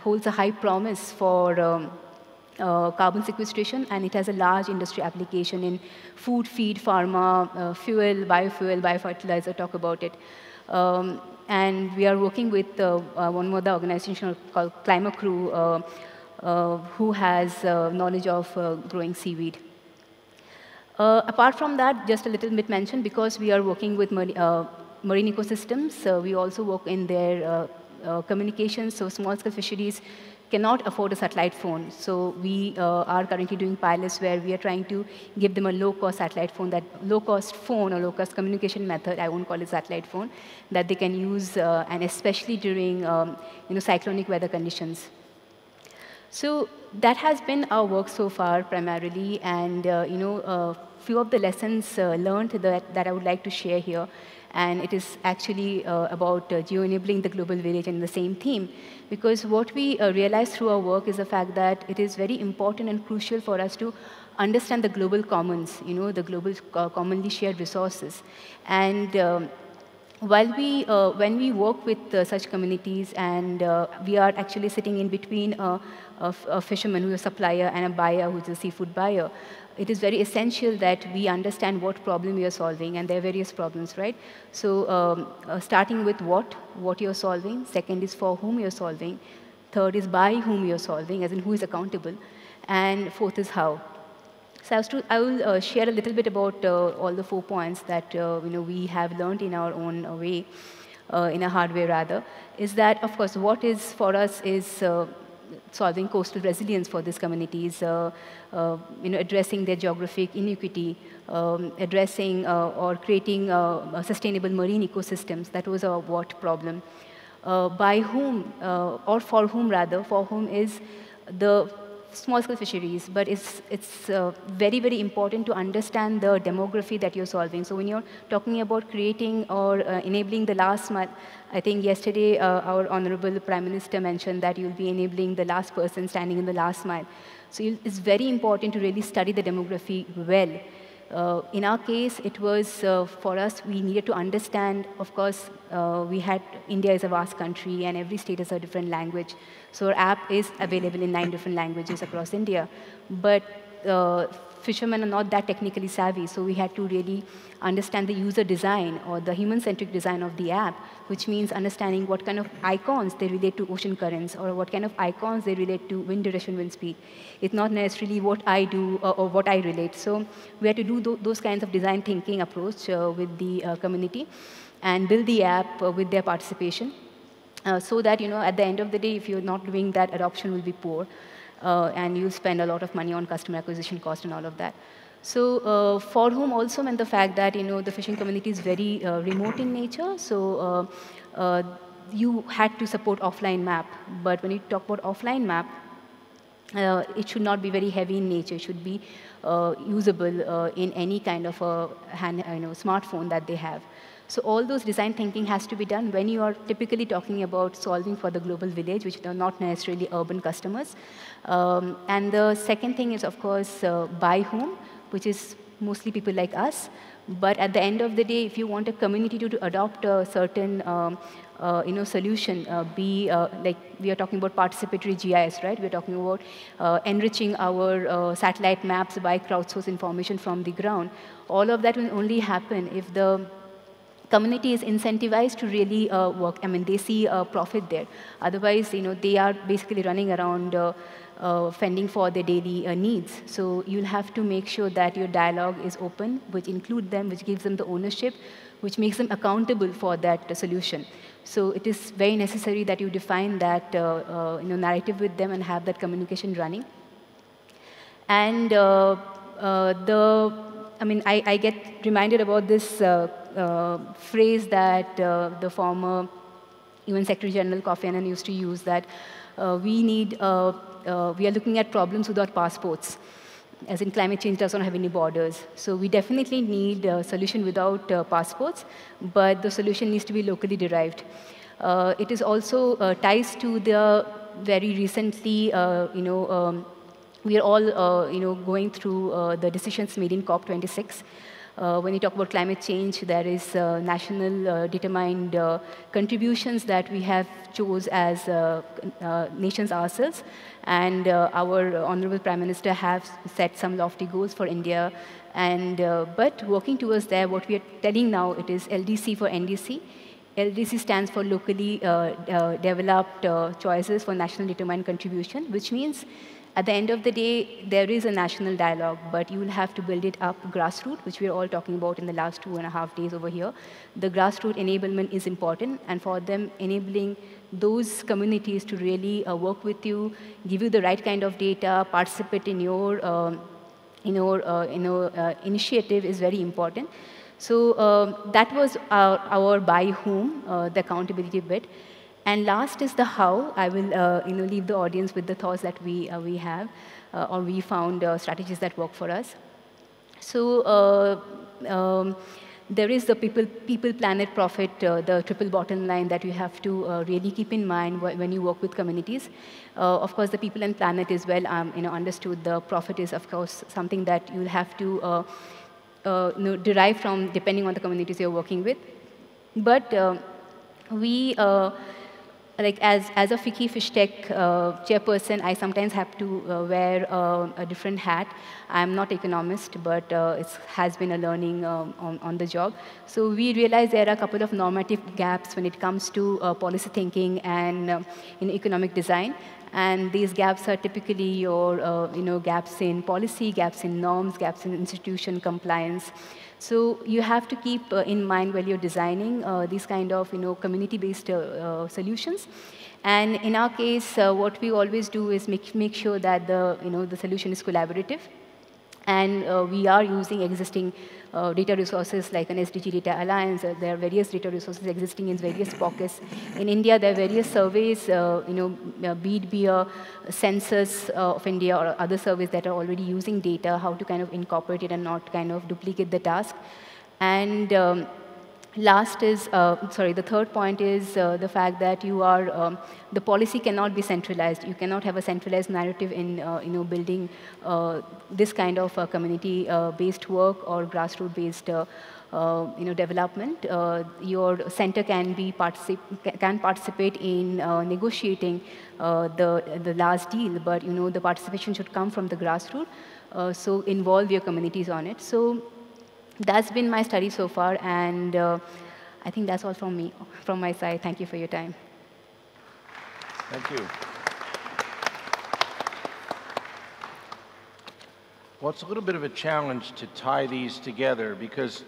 holds a high promise for carbon sequestration, and it has a large industry application in food, feed, pharma, fuel, biofertilizer, talk about it. And we are working with one more organization called Climate Crew, who has knowledge of growing seaweed. Apart from that, just a little bit mentioned, because we are working with marine ecosystems, we also work in their communications. So small-scale fisheries cannot afford a satellite phone. So we are currently doing pilots where we are trying to give them a low-cost satellite phone, that low-cost phone or low-cost communication method, I won't call it satellite phone, that they can use, and especially during cyclonic weather conditions. So that has been our work so far primarily, and few of the lessons learned that I would like to share here. And it is actually about geo-enabling the global village in the same theme. Because what we realize through our work is the fact that it is very important and crucial for us to understand the global commons, the global commonly shared resources. And when we work with such communities, and we are actually sitting in between a fisherman who is a supplier and a buyer who is a seafood buyer, it is very essential that we understand what problem we are solving, and there are various problems, right? So starting with what you're solving, second is for whom you're solving, third is by whom you're solving, as in who is accountable, and fourth is how. So I will share a little bit about all the 4 points that we have learned in our own way, in a hard way rather, is that, of course, what is for us is solving coastal resilience for these communities, addressing their geographic inequity, addressing or creating sustainable marine ecosystems. That was our what problem. By whom, or for whom rather, for whom is the small-scale fisheries, but it's very, very important to understand the demography that you're solving. So when you're talking about creating or enabling the last mile, I think yesterday our Honorable Prime Minister mentioned that you'll be enabling the last person standing in the last mile. So it's very important to really study the demography well. In our case, it was, for us, we needed to understand, of course, India is a vast country and every state has a different language. So our app is available in 9 different languages across India. But fishermen are not that technically savvy, so we had to really understand the user design or the human-centric design of the app, which means understanding what kind of icons they relate to ocean currents or what kind of icons they relate to wind direction, wind speed. It's not necessarily what I do or what I relate. So we had to do those kinds of design thinking approach with the community and build the app with their participation so that, at the end of the day, if you're not doing that, adoption will be poor. And you'll spend a lot of money on customer acquisition cost and all of that. So for whom also meant the fact that the fishing community is very remote in nature. So you had to support offline map. But when you talk about offline map, it should not be very heavy in nature. It should be usable in any kind of a smartphone that they have. So all those design thinking has to be done when you are typically talking about solving for the global village, which are not necessarily urban customers. And the second thing is, of course, by whom, which is mostly people like us. But at the end of the day, if you want a community to adopt a certain solution, like we are talking about participatory GIS, right? We're talking about enriching our satellite maps by crowdsource information from the ground. All of that will only happen if the community is incentivized to really work. I mean, they see a profit there. Otherwise, they are basically running around fending for their daily needs. So you'll have to make sure that your dialogue is open, which includes them, which gives them the ownership, which makes them accountable for that solution. So it is very necessary that you define that narrative with them and have that communication running. And I get reminded about this phrase that the former UN Secretary General Kofi Annan used to use, that we are looking at problems without passports, as in climate change does not have any borders. So we definitely need a solution without passports, but the solution needs to be locally derived. It is also ties to the very recently, we are all, going through the decisions made in COP26. When you talk about climate change, there is national determined contributions that we have chose as nations ourselves. And our Honorable Prime Minister have set some lofty goals for India. And but working towards there, what we are telling now, it is LDC for NDC. LDC stands for locally developed choices for national determined contribution, which means at the end of the day, there is a national dialogue, but you will have to build it up grassroots, which we are all talking about in the last 2.5 days over here. The grassroots enablement is important, and for them, enabling those communities to really work with you, give you the right kind of data, participate in your initiative is very important. So that was our by whom, the accountability bit. And last is the how. I will leave the audience with the thoughts that we have, or we found strategies that work for us. So there is the people, planet, profit, the triple bottom line that you have to really keep in mind when you work with communities. Of course, the people and planet is well understood. The profit is, of course, something that you'll have to derive from depending on the communities you're working with. But we like as a FICCI Fish Tech chairperson, I sometimes have to wear a different hat. I'm not economist, but it has been a learning on the job. So we realize there are a couple of normative gaps when it comes to policy thinking and economic design. And these gaps are typically your gaps in policy, gaps in norms, gaps in institution compliance. So you have to keep in mind while you're designing these kind of community-based solutions. And in our case, what we always do is make sure that the solution is collaborative. And we are using existing data resources like an SDG Data Alliance. There are various data resources existing in various pockets. In India, there are various surveys, be it a census of India or other surveys that are already using data, how to kind of incorporate it and not kind of duplicate the task. And Last is, the third point is the fact that the policy cannot be centralized. You cannot have a centralized narrative in, building this kind of community-based work or grassroots-based, development. Your center can participate in negotiating the last deal, but the participation should come from the grassroots. So involve your communities on it. So that's been my study so far, and I think that's all from my side. Thank you for your time. Thank you. Well, it's a little bit of a challenge to tie these together because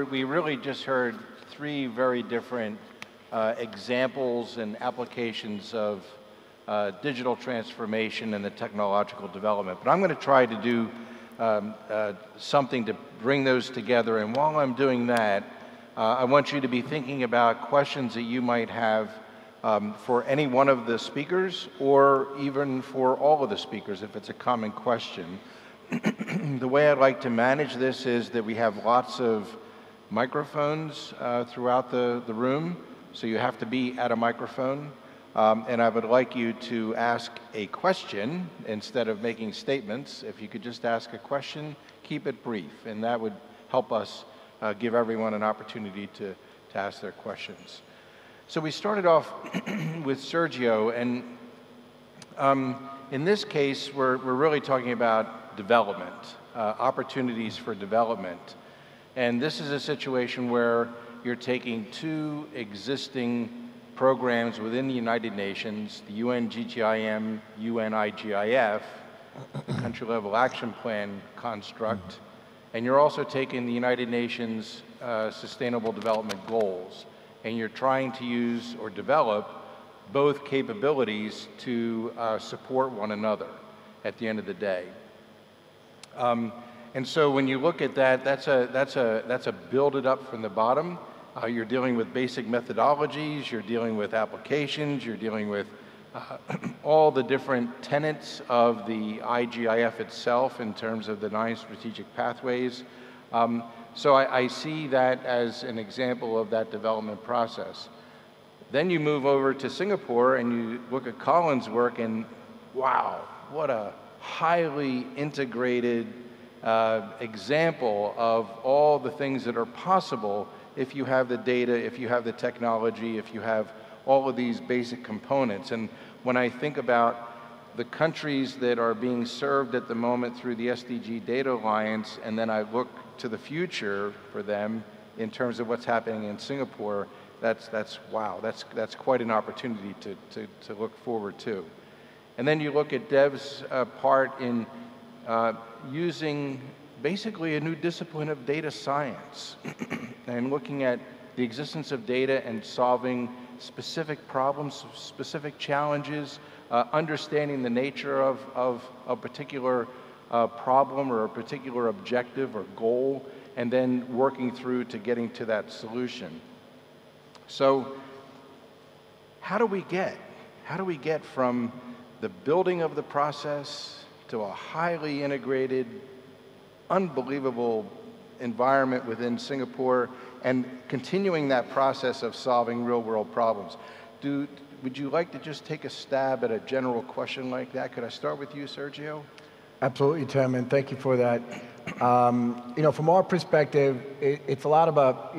we really just heard three very different examples and applications of digital transformation and the technological development. But I'm going to try to do something to bring those together. And while I'm doing that, I want you to be thinking about questions that you might have for any one of the speakers or even for all of the speakers if it's a common question. The way I'd like to manage this is that we have lots of microphones throughout the room, so you have to be at a microphone. And I would like you to ask a question instead of making statements. If you could just ask a question, keep it brief, and that would help us give everyone an opportunity to ask their questions. So we started off with Sergio, and in this case, we're really talking about development, opportunities for development. And this is a situation where you're taking two existing programs within the United Nations, the UNWGIC, UNWGIC, the Country Level Action Plan construct, and you're also taking the United Nations Sustainable Development Goals, and you're trying to use or develop both capabilities to support one another at the end of the day. And so when you look at that, that's a build it up from the bottom. You're dealing with basic methodologies, you're dealing with applications, you're dealing with all the different tenets of the IGIF itself in terms of the 9 strategic pathways. So I see that as an example of that development process. Then you move over to Singapore and you look at Colin's work and wow, what a highly integrated example of all the things that are possible if you have the data, if you have the technology, if you have all of these basic components. And when I think about the countries that are being served at the moment through the SDG Data Alliance, and then I look to the future for them in terms of what's happening in Singapore, that's wow, that's quite an opportunity to look forward to. And then you look at Dev's part in using basically a new discipline of data science and looking at the existence of data and solving specific problems, specific challenges, understanding the nature of a particular problem or a particular objective or goal, and then working through to getting to that solution. So how do we get from the building of the process to a highly integrated, unbelievable environment within Singapore and continuing that process of solving real-world problems? Would you like to just take a stab at a general question like that? Could I start with you, Sergio? Absolutely, Tim, and thank you for that. From our perspective, it's a lot about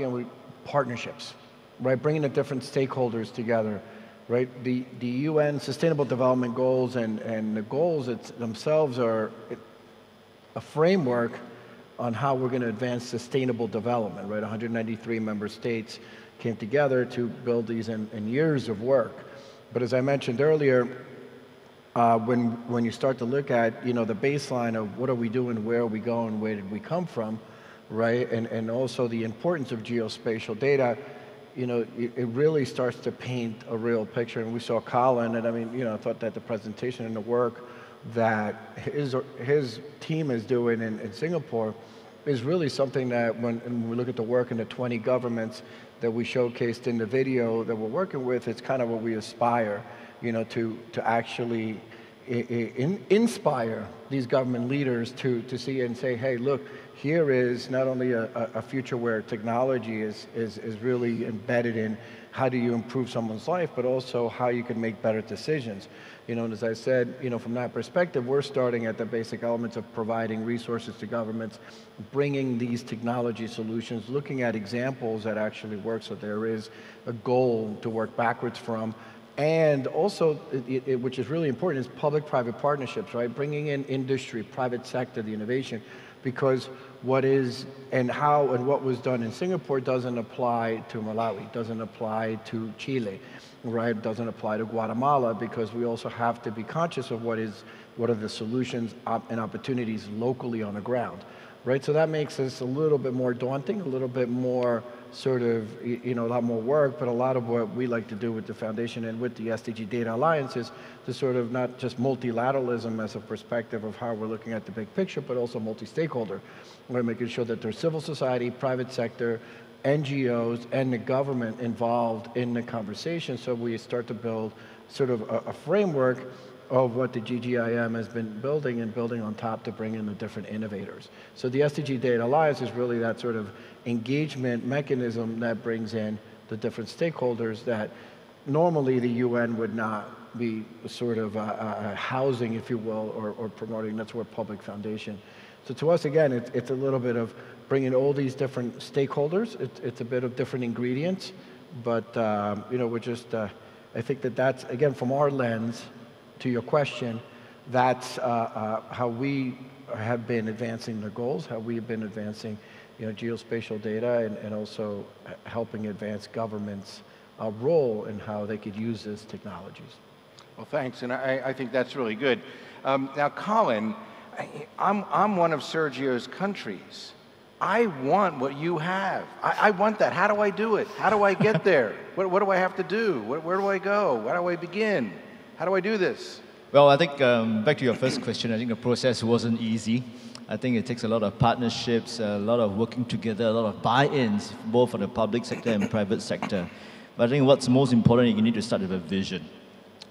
partnerships, right? Bringing the different stakeholders together, right? The UN Sustainable Development Goals and the goals themselves are a framework on how we're going to advance sustainable development, right? 193 member states came together to build these in years of work. But as I mentioned earlier, when you start to look at the baseline of what are we doing, where are we going, where did we come from, right? And also the importance of geospatial data, it really starts to paint a real picture. And we saw Colin, and I thought that the presentation and the work that his team is doing in Singapore is really something that when we look at the work in the 20 governments that we showcased in the video that we're working with, it's kind of what we aspire, to actually, inspire these government leaders to see and say, hey, look, here is not only a future where technology is really embedded in how do you improve someone's life, but also how you can make better decisions. And as I said, from that perspective, we're starting at the basic elements of providing resources to governments, bringing these technology solutions, looking at examples that actually work, so there is a goal to work backwards from. And also, which is really important, is public-private partnerships, right? Bringing in industry, private sector, the innovation, because what is and how and what was done in Singapore doesn't apply to Malawi, doesn't apply to Chile, right? Doesn't apply to Guatemala, because we also have to be conscious of what are the solutions and opportunities locally on the ground, right? So that makes us a little bit more daunting, a little bit more sort of, a lot more work, but a lot of what we like to do with the foundation and with the SDG Data Alliance is to sort of not just multilateralism as a perspective of how we're looking at the big picture, but also multi-stakeholder. We're making sure that there's civil society, private sector, NGOs, and the government involved in the conversation, so we start to build sort of a framework of what the GGIM has been building and building on top to bring in the different innovators. So the SDG Data Alliance is really that sort of engagement mechanism that brings in the different stakeholders that normally the UN would not be sort of housing, if you will, or promoting. That's where public foundation. So to us, again, it's a little bit of bringing all these different stakeholders. It's a bit of different ingredients, but we're just, I think that's, again, from our lens, to your question, that's how we have been advancing the goals, how we've been advancing geospatial data, and also helping advance governments' role in how they could use these technologies. Well, thanks, and I think that's really good. Now, Colin, I'm one of Sergio's countries. I want what you have. I want that. How do I do it? How do I get there? What do I have to do? Where do I go? Where do I begin? How do I do this? Well, I think back to your first question, I think the process wasn't easy. I think it takes a lot of partnerships, a lot of working together, a lot of buy-ins, both for the public sector and private sector. But I think what's most important, you need to start with a vision.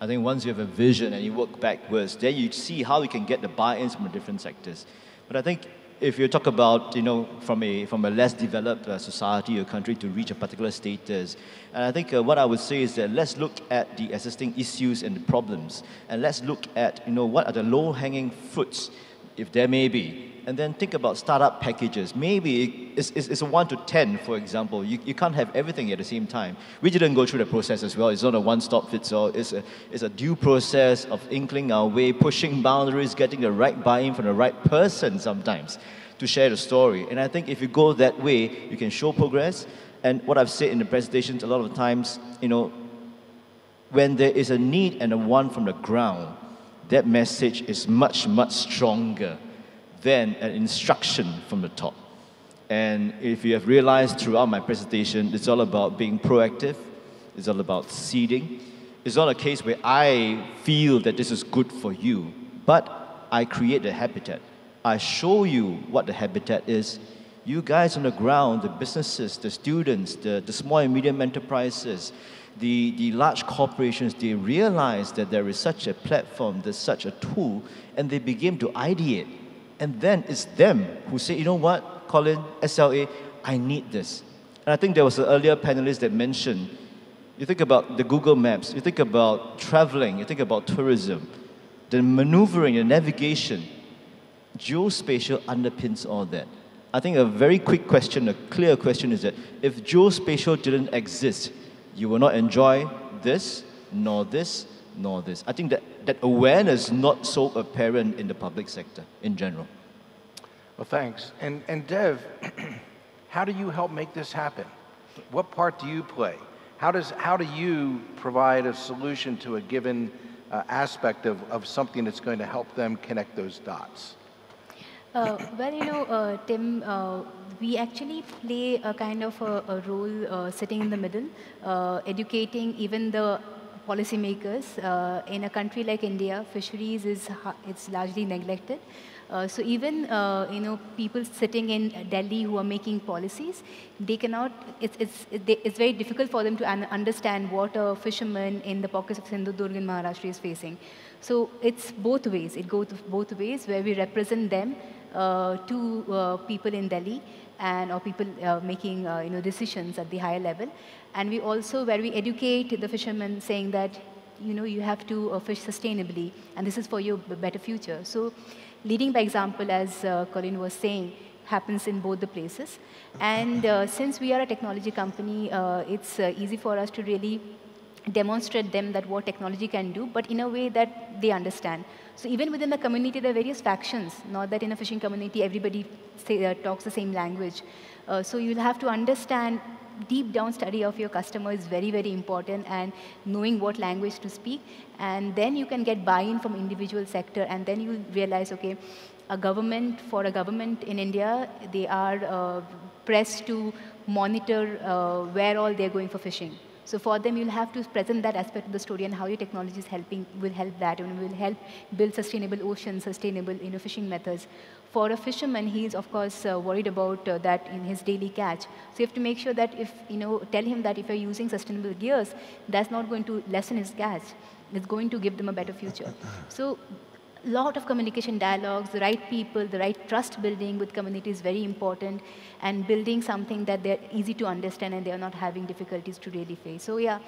I think once you have a vision and you work backwards, then you see how you can get the buy-ins from the different sectors. But I think if you talk about, from a less developed society or country to reach a particular status, and I think what I would say is that let's look at the existing issues and the problems, and let's look at, what are the low-hanging fruits, if there may be, and then think about startup packages. Maybe it's a 1 to 10, for example. You can't have everything at the same time. We didn't go through the process as well. It's not a one-stop-fits-all. It's a due process of inkling our way, pushing boundaries, getting the right buy-in from the right person sometimes to share the story. And I think if you go that way, you can show progress. And what I've said in the presentations a lot of times, when there is a need and a want from the ground, that message is much, much stronger than an instruction from the top. And if you have realized throughout my presentation, it's all about being proactive. It's all about seeding. It's not a case where I feel that this is good for you, but I create the habitat. I show you what the habitat is. You guys on the ground, the businesses, the students, the small and medium enterprises, the large corporations, they realize that there is such a platform, there's such a tool, and they begin to ideate. And then it's them who say, you know what, Colin, SLA, I need this. And I think there was an earlier panelist that mentioned, you think about the Google Maps, you think about traveling, you think about tourism, the maneuvering, the navigation, geospatial underpins all that. I think a very quick question, a clear question is that if geospatial didn't exist, you will not enjoy this, nor this, nor this. I think that awareness is not so apparent in the public sector in general. Well, thanks. And Dev, how do you help make this happen? What part do you play? How do you provide a solution to a given aspect of something that's going to help them connect those dots? Well, Tim, we actually play a kind of a role sitting in the middle, educating even the policymakers. In a country like India, fisheries it's largely neglected. So even people sitting in Delhi who are making policies, they cannot. It's very difficult for them to understand what a fisherman in the pockets of Sindhudurg in Maharashtra is facing. So it's both ways. It goes both ways, where we represent them to people in Delhi or people making decisions at the higher level, and we also where we educate the fishermen, saying that you have to fish sustainably, and this is for your better future. So leading by example, as Colin was saying, happens in both the places. And since we are a technology company, it's easy for us to really demonstrate them that what technology can do, but in a way that they understand. So even within the community, there are various factions, not that in a fishing community everybody talks the same language. So you'll have to understand, deep down study of your customer is very, very important, and knowing what language to speak. And then you can get buy-in from individual sector, and then you realize, okay, for a government in India, they are pressed to monitor where all they're going for fishing. So for them, you'll have to present that aspect of the story, and how your technology will help that, and will help build sustainable oceans, sustainable fishing methods. For a fisherman, he is of course worried about that in his daily catch. So you have to make sure that tell him that if you're using sustainable gears, that's not going to lessen his catch. It's going to give them a better future. So a lot of communication dialogues, the right people, the right trust building with community is very important, and building something that they're easy to understand and they're not having difficulties to really face. So yeah,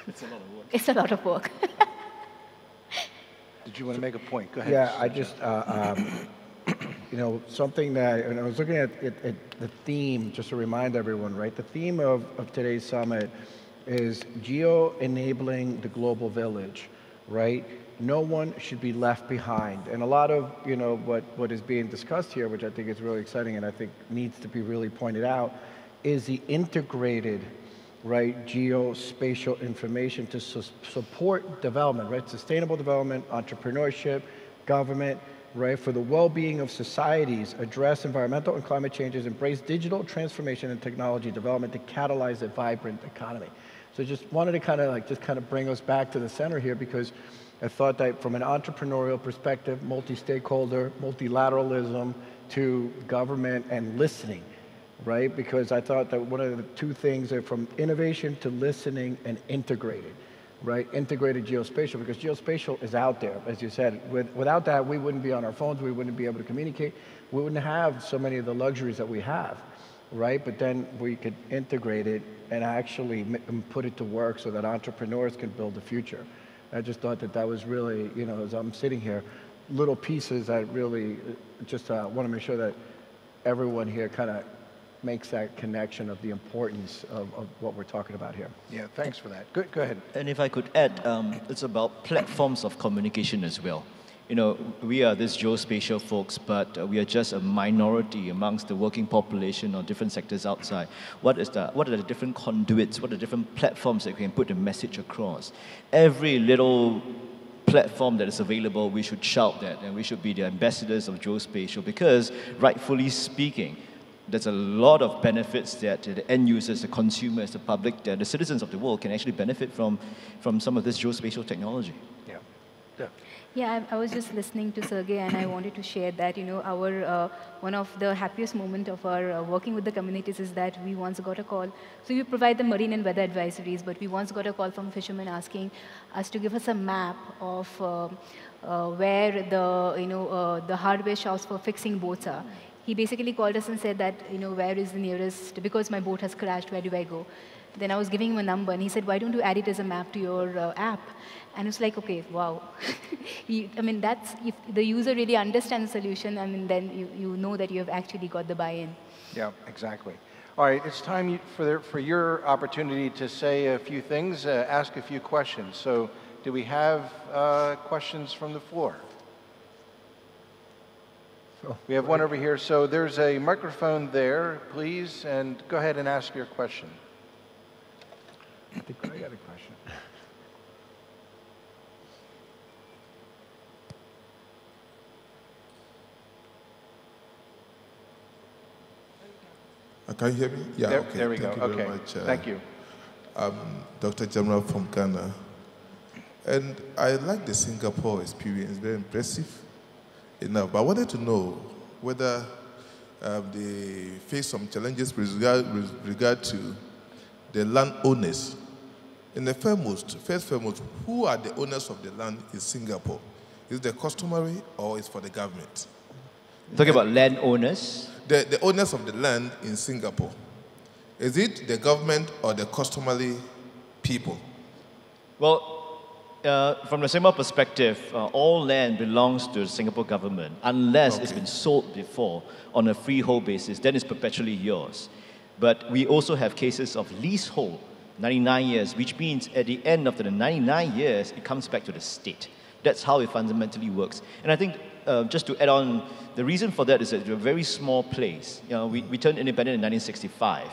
it's a lot of work. It's a lot of work. Did you want to make a point? Go ahead. Yeah, I just, something that, and I was looking at the theme, just to remind everyone, right? The theme of today's summit is geo-enabling the global village, right? No one should be left behind. And a lot of, what is being discussed here, which I think is really exciting and I think needs to be really pointed out, is the integrated, right, geospatial information to support development, right? Sustainable development, entrepreneurship, government, right? For the well-being of societies, address environmental and climate changes, embrace digital transformation and technology development to catalyze a vibrant economy. So just wanted to kind of bring us back to the center here, because I thought that from an entrepreneurial perspective, multi-stakeholder, multilateralism to government and listening, right? Because I thought that one of the two things are from innovation to listening and integrated, right? Integrated geospatial, because geospatial is out there, as you said. Without that, we wouldn't be on our phones, we wouldn't be able to communicate, we wouldn't have so many of the luxuries that we have, right? But then we could integrate it and actually put it to work so that entrepreneurs can build the future. I just thought that was really, as I'm sitting here, little pieces that really just want to make sure that everyone here kind of makes that connection of the importance of what we're talking about here. Yeah, thanks for that. Go ahead. And if I could add, it's about platforms of communication as well. We are this geospatial folks, but we are just a minority amongst the working population or different sectors outside. What are the different conduits? What are the different platforms that we can put the message across? Every little platform that is available, we should shout that, and we should be the ambassadors of geospatial, because rightfully speaking, there's a lot of benefits that the end users, the consumers, the public, the citizens of the world can actually benefit from some of this geospatial technology. Yeah. Yeah, I was just listening to Sergey, and I wanted to share that, our one of the happiest moments of our working with the communities is that we once got a call. So we provide the marine and weather advisories, but we once got a call from a fisherman asking us to give us a map of where the hardware shops for fixing boats are. He basically called us and said that, where is the nearest, because my boat has crashed, where do I go? Then I was giving him a number, and he said, why don't you add it as a map to your app? And it's like, okay, wow. That's, if the user really understands the solution, then you know that you have actually got the buy-in. Yeah, exactly. All right, it's time for your opportunity to say a few things, ask a few questions. So do we have questions from the floor? We have one over here. So there's a microphone there, please, and go ahead and ask your question. I think I got a question. Can you hear me? Yeah, there, okay. There we Thank go. you very Okay. much. Thank you. I'm Dr. Jamra from Ghana. And I like the Singapore experience, very impressive enough. But I wanted to know whether they face some challenges with regard to the landowners. In the first foremost, who are the owners of the land in Singapore? Is it the customary or is it for the government? Talking about landowners? The owners of the land in Singapore. Is it the government or the customary people? Well, from the Singapore perspective, all land belongs to the Singapore government unless it's been sold before on a freehold basis. Then it's perpetually yours. But we also have cases of leasehold, 99 years, which means at the end of the 99 years, it comes back to the state. That's how it fundamentally works. And I think, just to add on, the reason for that is that we're a very small place. You know, we turned independent in 1965.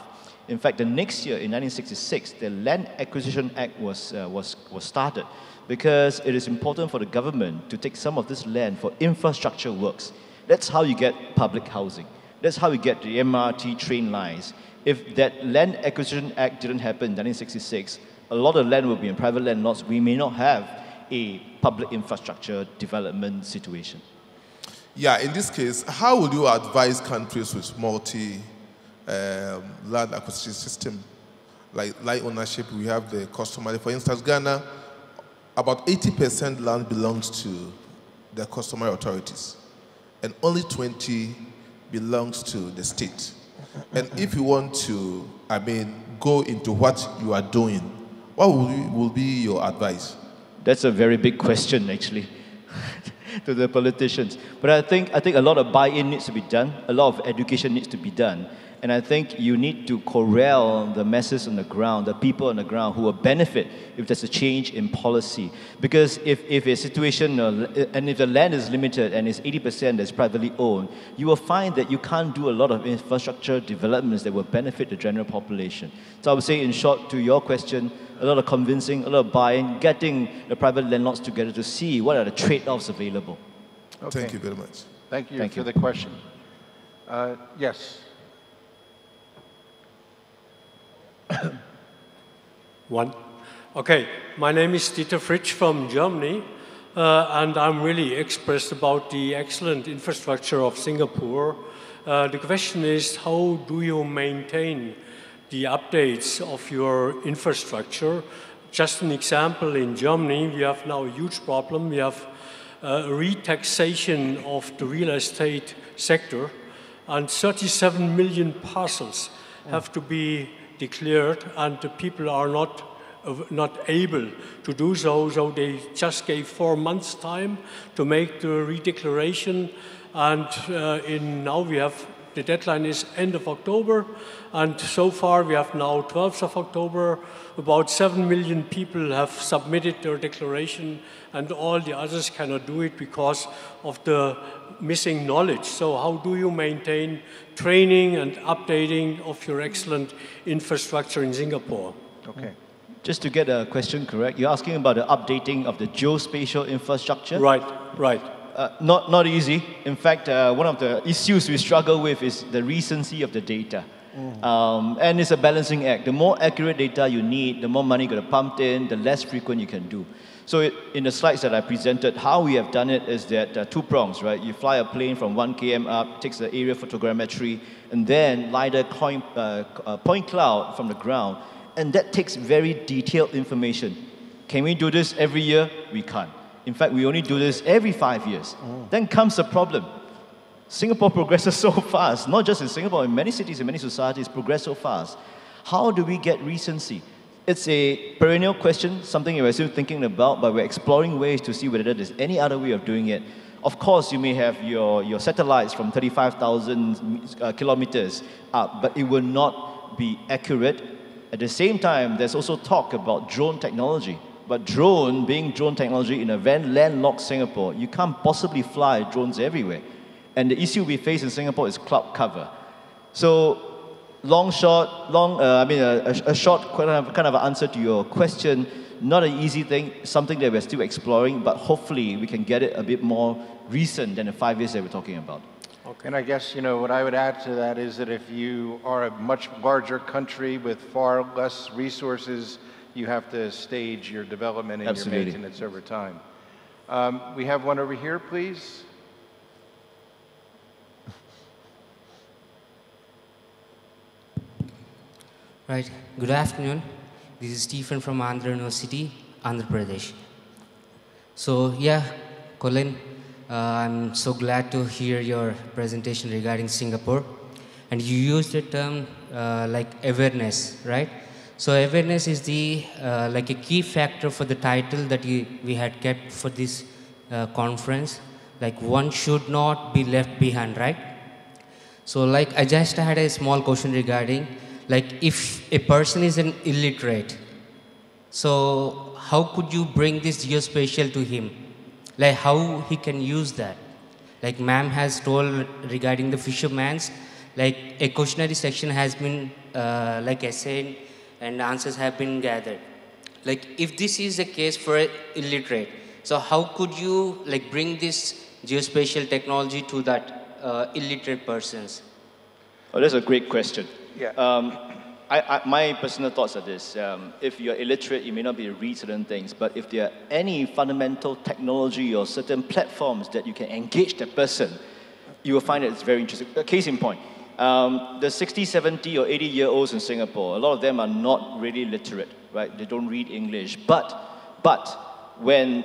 In fact, the next year, in 1966, the Land Acquisition Act was started because it is important for the government to take some of this land for infrastructure works. That's how you get public housing. That's how you get the MRT train lines. If that Land Acquisition Act didn't happen in 1966, a lot of land will be in private land lots. We may not have a public infrastructure development situation. Yeah, in this case, how would you advise countries with multi land acquisition system, like ownership? We have the customary. For instance, Ghana, about 80% land belongs to the customary authorities, and only 20 belongs to the state. And if you want to, go into what you are doing, what will be your advice? That's a very big question, actually, to the politicians. But I think a lot of buy-in needs to be done. A lot of education needs to be done. And I think you need to corral the masses on the ground, the people on the ground who will benefit if there's a change in policy. Because if a situation, and if the land is limited and it's 80% that's privately owned, you will find that you can't do a lot of infrastructure developments that will benefit the general population. So I would say, in short, to your question, a lot of convincing, a lot of buying, getting the private landlords together to see what are the trade-offs available. Okay. Thank you very much. Thank you for the question. Yes. Okay, my name is Dieter Fritsch from Germany, and I'm really expressed about the excellent infrastructure of Singapore. The question is, how do you maintain the updates of your infrastructure? Just an example, in Germany, we have now a huge problem. We have retaxation of the real estate sector, and 37 million parcels have to be declared, and the people are not able to do so. So they just gave 4 months' time to make the redeclaration, and now we have, the deadline is end of October, and so far we have now 12th of October. About 7 million people have submitted their declaration, and all the others cannot do it because of the missing knowledge. So how do you maintain training and updating of your excellent infrastructure in Singapore? Okay. Just to get a question correct, you're asking about the updating of the geospatial infrastructure? Right. Not easy. In fact, one of the issues we struggle with is the recency of the data. And it's a balancing act. The more accurate data you need, the more money you're going to pump in, the less frequent you can do. So in the slides that I presented, how we have done it is that 2 prongs, right? You fly a plane from 1 km up, takes the aerial photogrammetry, and then LiDAR point cloud from the ground, and that takes very detailed information. Can we do this every year? We can't. In fact, we only do this every 5 years. Then comes the problem. Singapore progresses so fast, not just in Singapore, in many cities, in many societies, progress so fast. How do we get recency? It's a perennial question, something we're still thinking about, but we're exploring ways to see whether there's any other way of doing it. Of course, you may have your satellites from 35,000 kilometers up, but it will not be accurate. At the same time, there's also talk about drone technology. But being drone technology in a very landlocked Singapore, you can't possibly fly drones everywhere. And the issue we face in Singapore is cloud cover. So a short kind of answer to your question, not an easy thing, something that we're still exploring, but hopefully we can get it a bit more recent than the 5 years that we're talking about. Okay. And I guess, you know, what I would add to that is that if you are a much larger country with far less resources, you have to stage your development and Absolutely. your maintenance over time. We have one over here, please. Right. Good afternoon. This is Stephen from Andhra University, Andhra Pradesh. So yeah, Colin, I'm so glad to hear your presentation regarding Singapore. And you used the term like awareness, right? So awareness is the like a key factor for the title that we had kept for this conference. Like one should not be left behind, right? So like I just had a small question regarding like if a person is an illiterate, so how could you bring this geospatial to him? Like how he can use that? Like ma'am has told regarding the fisherman's, like a questionnaire section has been like assigned and answers have been gathered. Like if this is the case for an illiterate, so how could you like bring this geospatial technology to that illiterate persons? Oh, that's a great question. Yeah. My personal thoughts are this. If you're illiterate, you may not be able to read certain things, but if there are any fundamental technology or certain platforms that you can engage that person, you will find that it's very interesting. A case in point, the 60, 70, or 80-year-olds in Singapore, a lot of them are not really literate, right? They don't read English. But when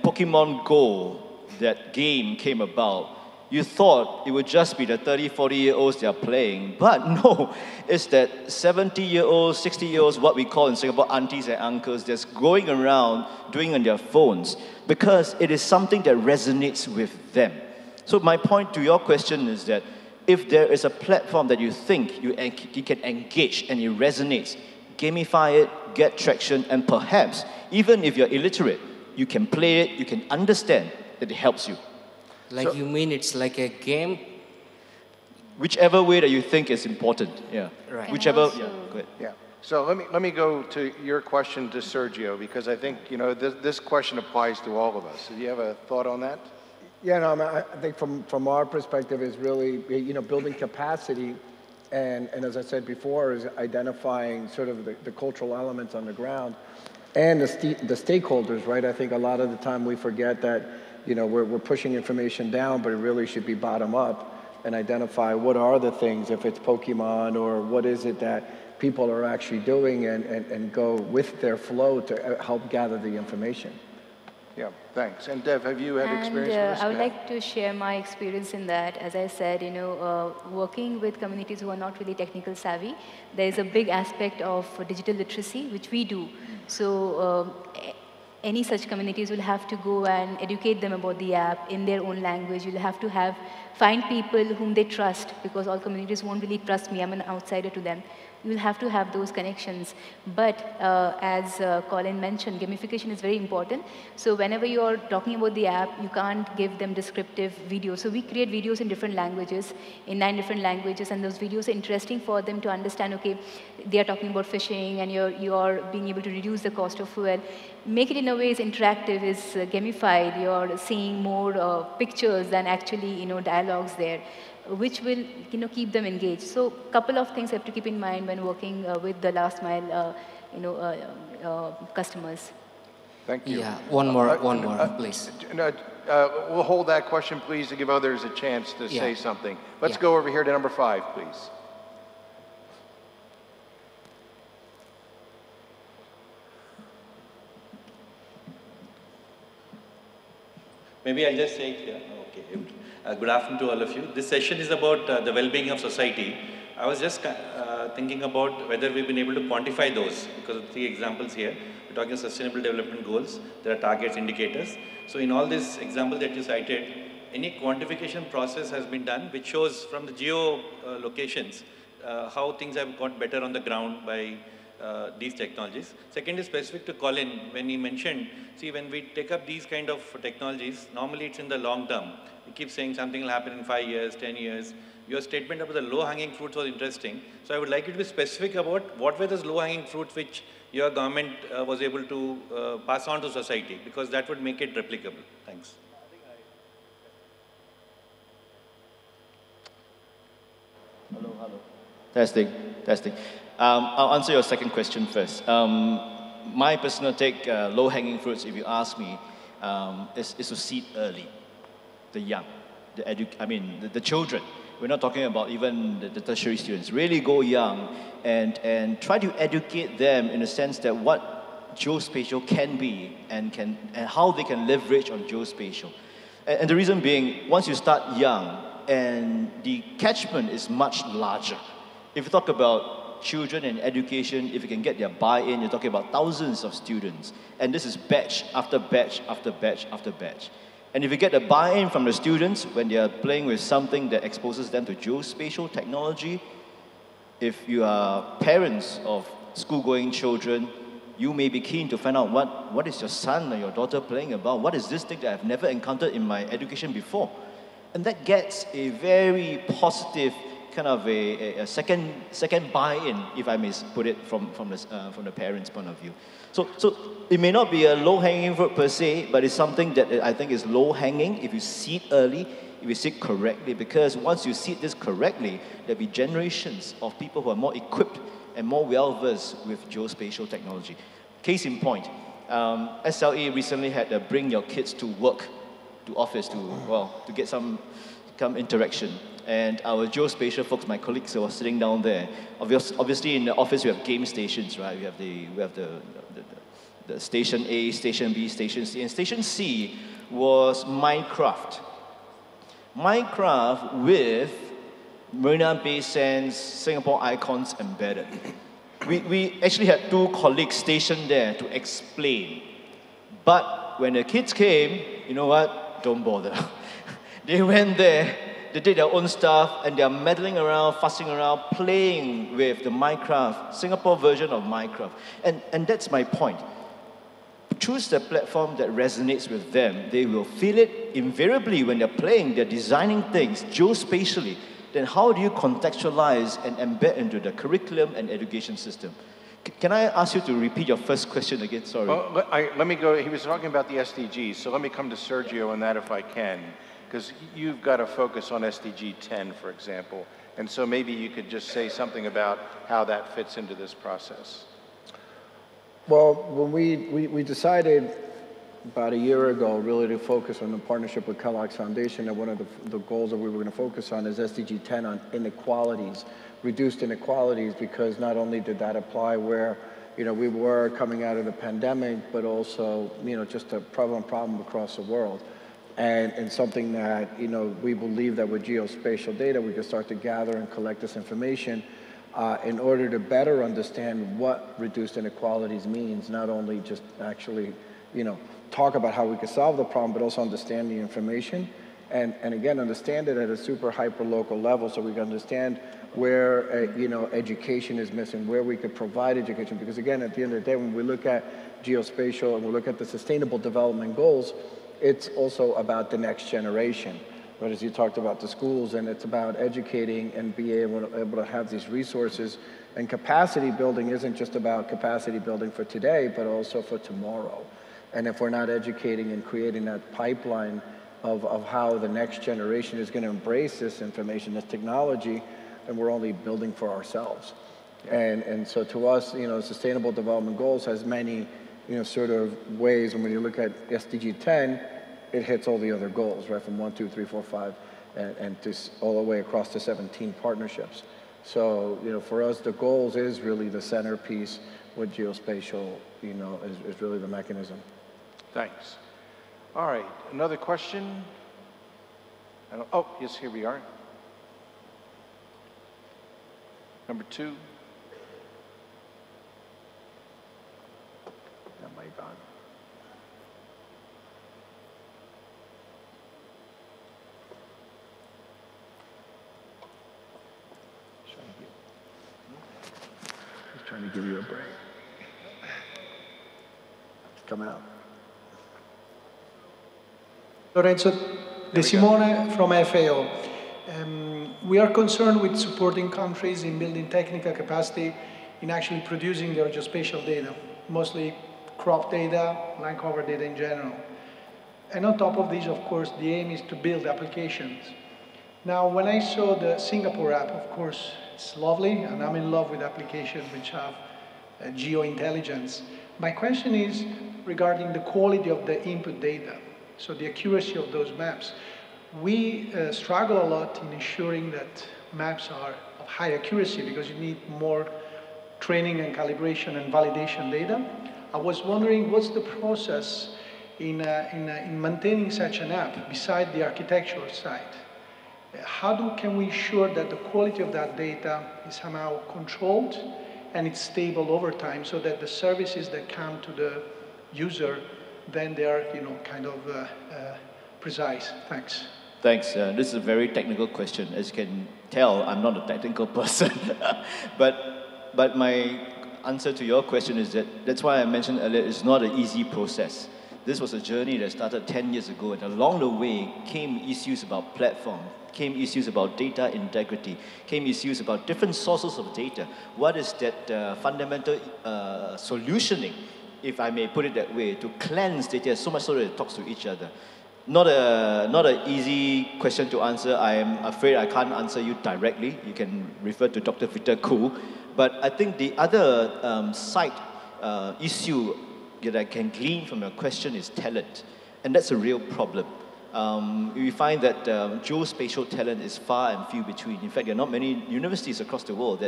Pokemon Go, that game, came about, you thought it would just be the 30, 40-year-olds they are playing. But no, it's that 70-year-olds, 60-year-olds, what we call in Singapore aunties and uncles, that's going around doing on their phones because it is something that resonates with them. So my point to your question is that if there is a platform that you think you can engage and it resonates, gamify it, get traction, and perhaps, even if you're illiterate, you can play it, you can understand that it helps you. Like so, you mean it's like a game? Whichever way that you think is important, yeah. Right. Whichever, yeah, go ahead. Yeah. So let me go to your question to Sergio, because I think, you know, this question applies to all of us. Do you have a thought on that? Yeah, no, I think from our perspective is really, you know, building capacity and as I said before, is identifying sort of the cultural elements on the ground and the stakeholders, right? I think a lot of the time we forget that, you know, we're pushing information down, but it really should be bottom up and identify what are the things, if it's Pokemon or what is it that people are actually doing and go with their flow to help gather the information. Yeah, thanks. And Dev, have you had experience with this? I would like to share my experience in that. As I said, you know, working with communities who are not really technical savvy, there is a big aspect of digital literacy, which we do. So any such communities will have to go and educate them about the app in their own language. You'll have to find people whom they trust, because all communities won't really trust me. I'm an outsider to them. You'll have to have those connections. But as Colin mentioned, gamification is very important. So whenever you're talking about the app, you can't give them descriptive videos. So we create videos in different languages, in 9 different languages, and those videos are interesting for them to understand, okay, they are talking about fishing, and you're being able to reduce the cost of fuel. Make it in a way is interactive, is gamified. You're seeing more pictures than actually, you know, dialogues there, which will, you know, keep them engaged. So a couple of things I have to keep in mind when working with the last mile, you know, customers. Thank you. Yeah, one more, please. We'll hold that question, please, to give others a chance to say something. Let's go over here to number 5, please. Maybe I'll just say it here. Okay. Good afternoon to all of you. This session is about the well-being of society. I was just thinking about whether we've been able to quantify those, because of 3 examples here. We're talking Sustainable Development Goals. There are targets, indicators. So in all these examples that you cited, any quantification process has been done, which shows from the geo locations how things have got better on the ground by these technologies. Second is specific to Colin, when he mentioned, see, when we take up these kind of technologies, normally it's in the long term. We keep saying something will happen in 5 years, 10 years. Your statement about the low-hanging fruits was interesting. So I would like you to be specific about what were those low-hanging fruits which your government was able to pass on to society, because that would make it replicable. Thanks. hello. Testing. I'll answer your second question first. My personal take, low-hanging fruits, if you ask me, is to seed early, the young, the children. We're not talking about even the tertiary students. Really go young and try to educate them in the sense that what geospatial can be and how they can leverage on geospatial. And the reason being, once you start young, and the catchment is much larger. If you talk about children and education, if you can get their buy-in, you're talking about thousands of students. And this is batch after batch after batch after batch. And if you get the buy-in from the students when they are playing with something that exposes them to geospatial technology, if you are parents of school-going children, you may be keen to find out what is your son or your daughter playing about? What is this thing that I've never encountered in my education before? And that gets a very positive kind of a second buy-in, if I may put it from the parents' point of view. So it may not be a low-hanging fruit per se, but it's something that I think is low-hanging if you seed early, if you seed correctly, because once you seed this correctly, there'll be generations of people who are more equipped and more well-versed with geospatial technology. Case in point, SLA recently had a bring your kids to work, to office, to get some interaction. And our geospatial folks, my colleagues who were sitting down there, obviously in the office we have game stations, right? We have the station A, station B, station C, and station C was Minecraft. Minecraft with Marina Bay Sands, Singapore icons embedded. We actually had 2 colleagues stationed there to explain. But when the kids came, you know what? Don't bother. They went there, they did their own stuff, and they're meddling around, fussing around, playing with the Minecraft, Singapore version of Minecraft. And that's my point. Choose the platform that resonates with them. They will feel it invariably when they're playing, they're designing things geospatially. Then how do you contextualize and embed into the curriculum and education system? Can I ask you to repeat your first question again? Sorry. Well, let me go. He was talking about the SDGs, so let me come to Sergio on that if I can, because you've got to focus on SDG 10, for example, and so maybe you could just say something about how that fits into this process. Well, when we decided about a year ago really to focus on the partnership with Kellogg's Foundation, and one of the goals that we were going to focus on is SDG 10 on inequalities, reduced inequalities, because not only did that apply where we were coming out of the pandemic, but also just a prevalent problem across the world, and something that we believe that with geospatial data we can start to gather and collect this information in order to better understand what reduced inequalities means, not only just actually talk about how we can solve the problem, but also understand the information, and again, understand it at a super hyper local level, so we can understand where education is missing, where we could provide education. Because again, at the end of the day, when we look at geospatial and we look at the Sustainable Development Goals, it's also about the next generation. But as you talked about the schools, and it's about educating and be able to have these resources. And capacity building isn't just about capacity building for today, but also for tomorrow. And if we're not educating and creating that pipeline of how the next generation is going to embrace this information, this technology, then we're only building for ourselves. And so to us, Sustainable Development Goals has many, sort of ways. And when you look at SDG 10, it hits all the other goals, right? From 1, 2, 3, 4, 5, and just all the way across to 17 partnerships. So, for us, the goals is really the centerpiece with geospatial, is really the mechanism. Thanks. All right, another question? Oh, yes, here we are. Number 2. That mic on. He's trying to give you a break. It's coming out. Lorenzo De Simone from FAO. We are concerned with supporting countries in building technical capacity in actually producing their geospatial data, mostly crop data, land cover data in general. And on top of this, of course, the aim is to build applications. Now, when I saw the Singapore app, of course, it's lovely, and I'm in love with applications which have geointelligence. My question is regarding the quality of the input data, so the accuracy of those maps. We struggle a lot in ensuring that maps are of high accuracy because you need more training and calibration and validation data. I was wondering what's the process in maintaining such an app beside the architectural side? How can we ensure that the quality of that data is somehow controlled and it's stable over time so that the services that come to the user, then they are, kind of precise? Thanks. Thanks. This is a very technical question. As you can tell, I'm not a technical person. but my answer to your question is that's why I mentioned earlier, it's not an easy process. This was a journey that started 10 years ago, and along the way came issues about platform, came issues about data integrity, came issues about different sources of data. What is that fundamental solutioning, if I may put it that way, to cleanse data so much so that it talks to each other? Not an easy question to answer. I am afraid I can't answer you directly. You can refer to Dr. Victor Khoo. But I think the other side issue that I can glean from your question is talent. And that's a real problem. We find that geospatial talent is far and few between. In fact, there are not many universities across the world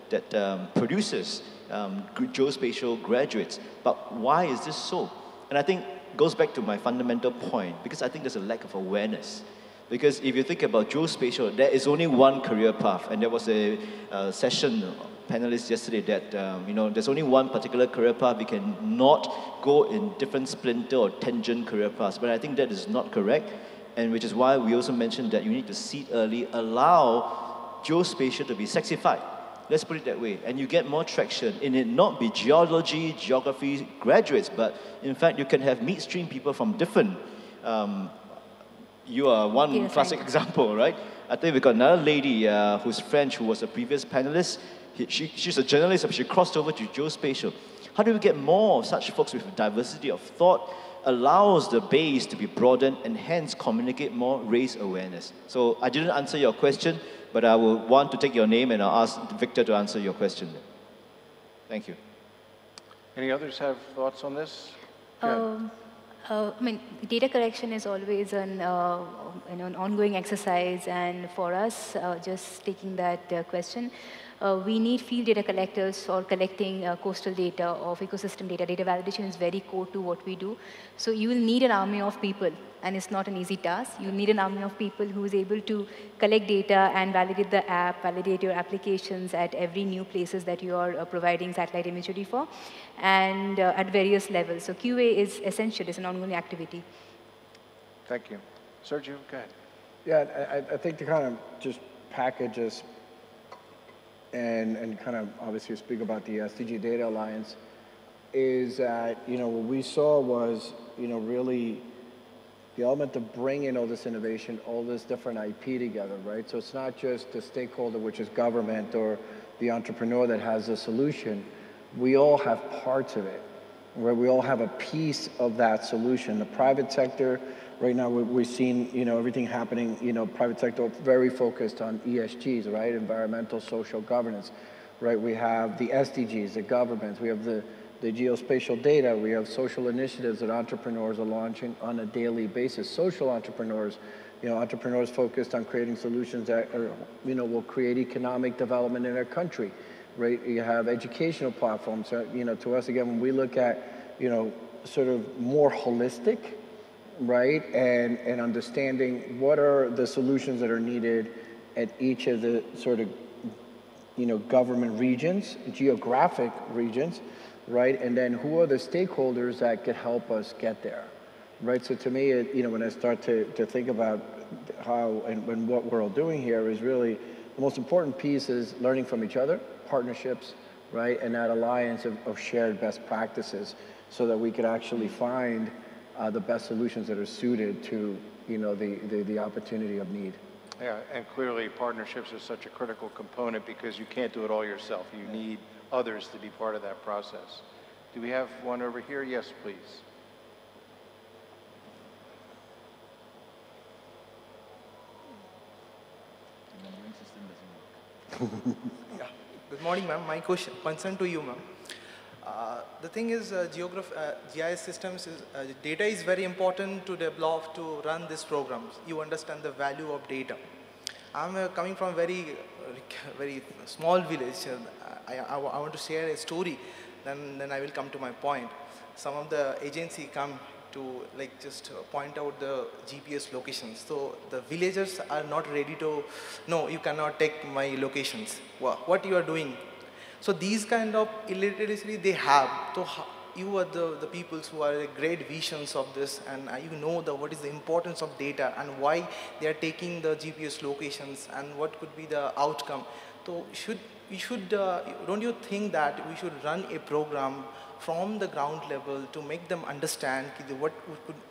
that produces geospatial graduates. But why is this so? And I think it goes back to my fundamental point, because I think there's a lack of awareness. Because if you think about geospatial, there is only one career path. And there was a session panelists yesterday that there's only one particular career path. We can not go in different splinter or tangent career paths. But I think that is not correct, and which is why we also mentioned that you need to seed early, allow geospatial to be sexified. Let's put it that way. And you get more traction in it, not be geology, geography graduates, but in fact you can have midstream people from different, you are one classic example, right? I think we got another lady who's French, who was a previous panelist. She's a journalist, but she crossed over to geospatial. How do we get more of such folks with diversity of thought, allows the base to be broadened, and hence communicate more, raise awareness? So I didn't answer your question, but I will want to take your name and I'll ask Victor to answer your question. Thank you. Any others have thoughts on this? Data collection is always an ongoing exercise, and for us, just taking that question, we need field data collectors or collecting coastal data of ecosystem data. Data validation is very core to what we do. So you will need an army of people, and it's not an easy task. You need an army of people who is able to collect data and validate the app, validate your applications at every new places that you are providing satellite imagery for, and at various levels. So QA is essential. It's an ongoing activity. Thank you. Sergio, go ahead. Yeah, I think to kind of just package this and kind of obviously speak about the SDG Data Alliance is that, what we saw was, really the element of bringing all this innovation, all this different IP together, right? So it's not just the stakeholder, which is government, or the entrepreneur that has a solution. We all have parts of it, where we all have a piece of that solution. The private sector, right now we've seen, everything happening, private sector very focused on ESGs, right? Environmental, social governance, right? We have the SDGs, the governments, we have the geospatial data, we have social initiatives that entrepreneurs are launching on a daily basis. Social entrepreneurs, entrepreneurs focused on creating solutions that are, will create economic development in our country, right? You have educational platforms, to us, again, when we look at, sort of more holistic, right? And understanding what are the solutions that are needed at each of the sort of, government regions, geographic regions, right? And then who are the stakeholders that could help us get there, right? So to me, when I start to think about how and what we're all doing here is really the most important piece is learning from each other, partnerships, right? And that alliance of shared best practices so that we could actually find the best solutions that are suited to, the opportunity of need. Yeah, and clearly partnerships are such a critical component because you can't do it all yourself. You need others to be part of that process. Do we have one over here? Yes, please. Yeah. Good morning, ma'am. My concern to you, ma'am. The thing is, GIS systems, data is very important to develop, to run these programs. You understand the value of data. I'm coming from a very small village. I want to share a story, then I will come to my point. Some of the agency come to just point out the GPS locations. So the villagers are not ready to, no, you cannot take my locations. What you are doing? So these kind of illiteracy they have. So you are the people who are the great visions of this, and you know what is the importance of data and why they are taking the GPS locations and what could be the outcome. So don't you think that we should run a program from the ground level to make them understand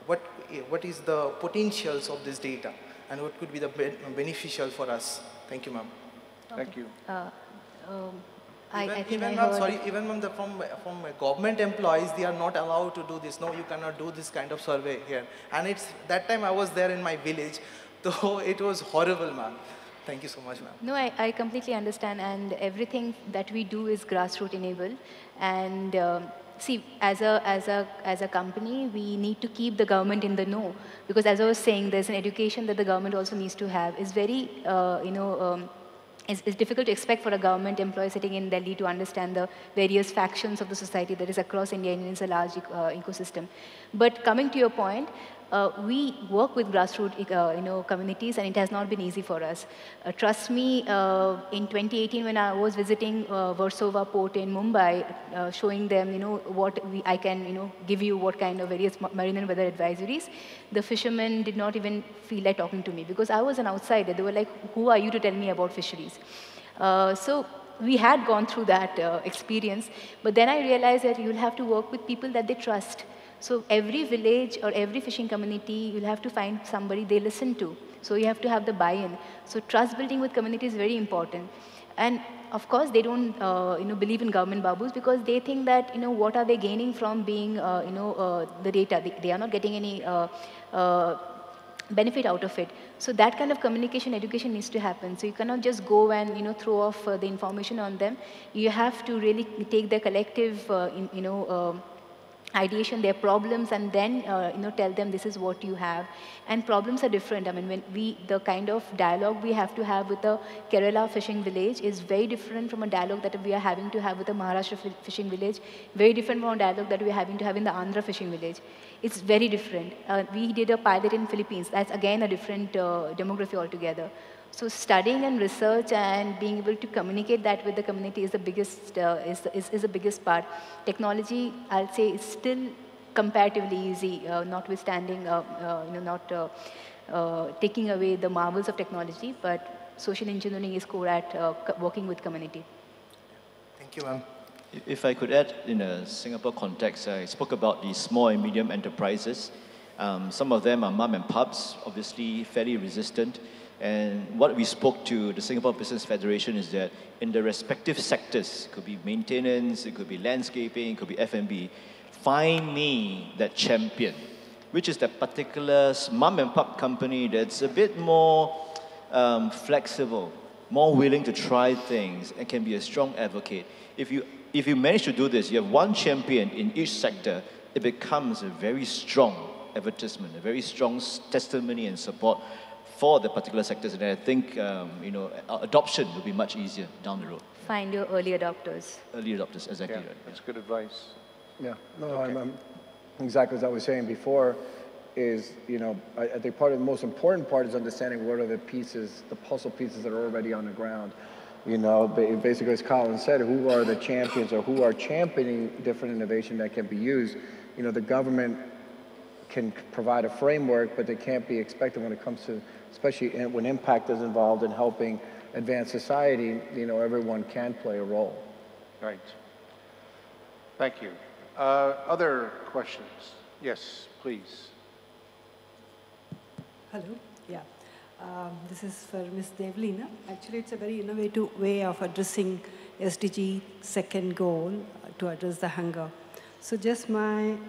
what is the potentials of this data and what could be the beneficial for us? Thank you, ma'am. Thank you. Even from government employees, they are not allowed to do this. No, you cannot do this kind of survey here. And that time I was there in my village, so it was horrible, ma'am. Thank you so much, ma'am. No, I completely understand, and everything that we do is grassroots enabled. And see, as a company, we need to keep the government in the know, because as I was saying, there's an education that the government also needs to have. It's very, it's difficult to expect for a government employee sitting in Delhi to understand the various factions of the society that is across India, and it's a large ecosystem. But coming to your point, we work with grassroots communities, and it has not been easy for us. Trust me, in 2018 when I was visiting Versova port in Mumbai, showing them I can give you what kind of various marine and weather advisories, the fishermen did not even feel like talking to me because I was an outsider. They were like, who are you to tell me about fisheries? So we had gone through that experience, but then I realized that you'll have to work with people that they trust. So every village or every fishing community, you'll have to find somebody they listen to. So you have to have the buy-in. So trust building with community is very important. And of course, they don't believe in government babus because they think that what are they gaining from being the data? They are not getting any benefit out of it. So that kind of communication education needs to happen. So you cannot just go and throw off the information on them. You have to really take the collective ideation, their problems, and then tell them this is what you have. And problems are different. I mean, the kind of dialogue we have to have with the Kerala fishing village is very different from a dialogue that we are having to have with the Maharashtra fishing village, very different from a dialogue that we are having to have in the Andhra fishing village. It's very different. We did a pilot in Philippines. That's again a different demography altogether. So studying and research and being able to communicate that with the community is the biggest is the biggest part. Technology, I'll say, is still comparatively easy, notwithstanding not taking away the marvels of technology, but social engineering is core at working with community. Thank you, ma'am. If I could add, in a Singapore context, I spoke about the small and medium enterprises. Some of them are mom and pops, obviously fairly resistant. And what we spoke to the Singapore Business Federation is that in the respective sectors, it could be maintenance, it could be landscaping, it could be F&B, find me that champion, which is that particular mom and pop company that's a bit more flexible, more willing to try things, and can be a strong advocate. If you manage to do this, you have one champion in each sector, it becomes a very strong advertisement, a very strong testimony and support for the particular sectors, and I think adoption will be much easier down the road. Find your early adopters. Early adopters, exactly right. That's good advice. Yeah, no, okay. I'm exactly as I was saying before. Is I think part of the most important part is understanding what are the pieces, the puzzle pieces that are already on the ground. Basically, as Colin said, who are the champions or who are championing different innovation that can be used? The government can provide a framework, but they can't be expected when it comes to, especially when impact is involved in helping advance society, everyone can play a role. Right. Thank you. Other questions? Yes, please. Hello. Yeah. This is for Ms. Devlina. Actually, it's a very innovative way of addressing SDG second goal to address the hunger. So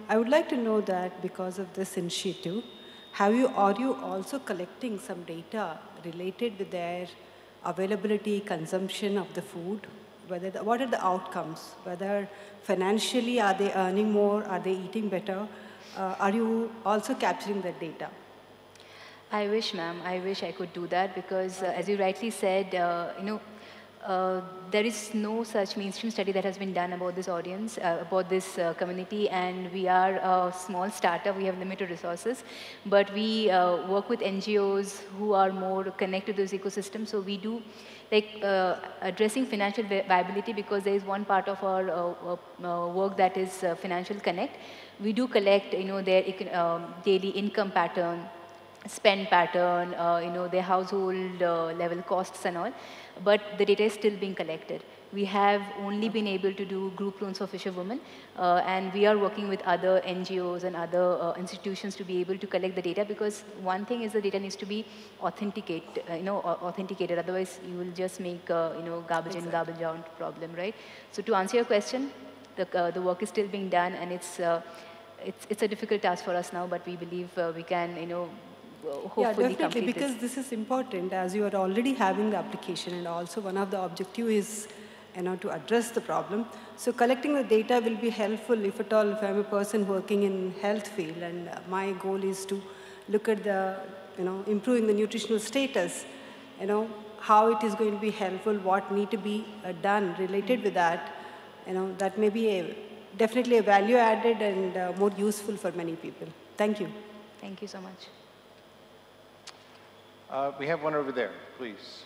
I would like to know that because of this initiative, are you also collecting some data related with their availability, consumption of the food, what are the outcomes, whether financially are they earning more, are they eating better, are you also capturing that data? I wish, ma'am. I wish I could do that because, as you rightly said, there is no such mainstream study that has been done about this audience, about this community, and we are a small startup. We have limited resources, but we work with NGOs who are more connected to this ecosystem. So we do addressing financial viability because there is one part of our work that is financial connect. We do collect, their daily income pattern, spend pattern, their household level costs and all, but the data is still being collected. We have only been able to do group loans for fisherwomen, and we are working with other NGOs and other institutions to be able to collect the data, because one thing is the data needs to be authenticated, otherwise you will just make, garbage in, garbage out problem, right? So to answer your question, the work is still being done, and it's a difficult task for us now, but we believe we can, hopefully definitely, complete because this is important, as you are already having the application, and also one of the objective is to address the problem. So collecting the data will be helpful if at all, if I'm a person working in health field, and my goal is to look at the, improving the nutritional status, how it is going to be helpful, what need to be done related with that, that may be definitely a value added and more useful for many people. Thank you. Thank you so much. We have one over there, please.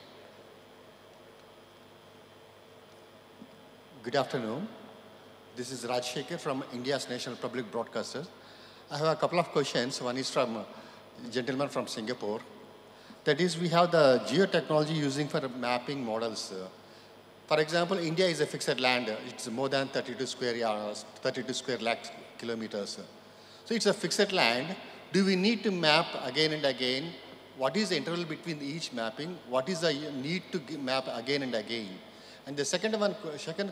Good afternoon. This is Raj Shekhar from India's National Public Broadcaster. I have a couple of questions. One is from a gentleman from Singapore. That is, we have the geotechnology using for mapping models. For example, India is a fixed land. It's more than 32 square lakh kilometers. So it's a fixed land. Do we need to map again and again? What is the interval between each mapping? What is the need to map again and again? And the second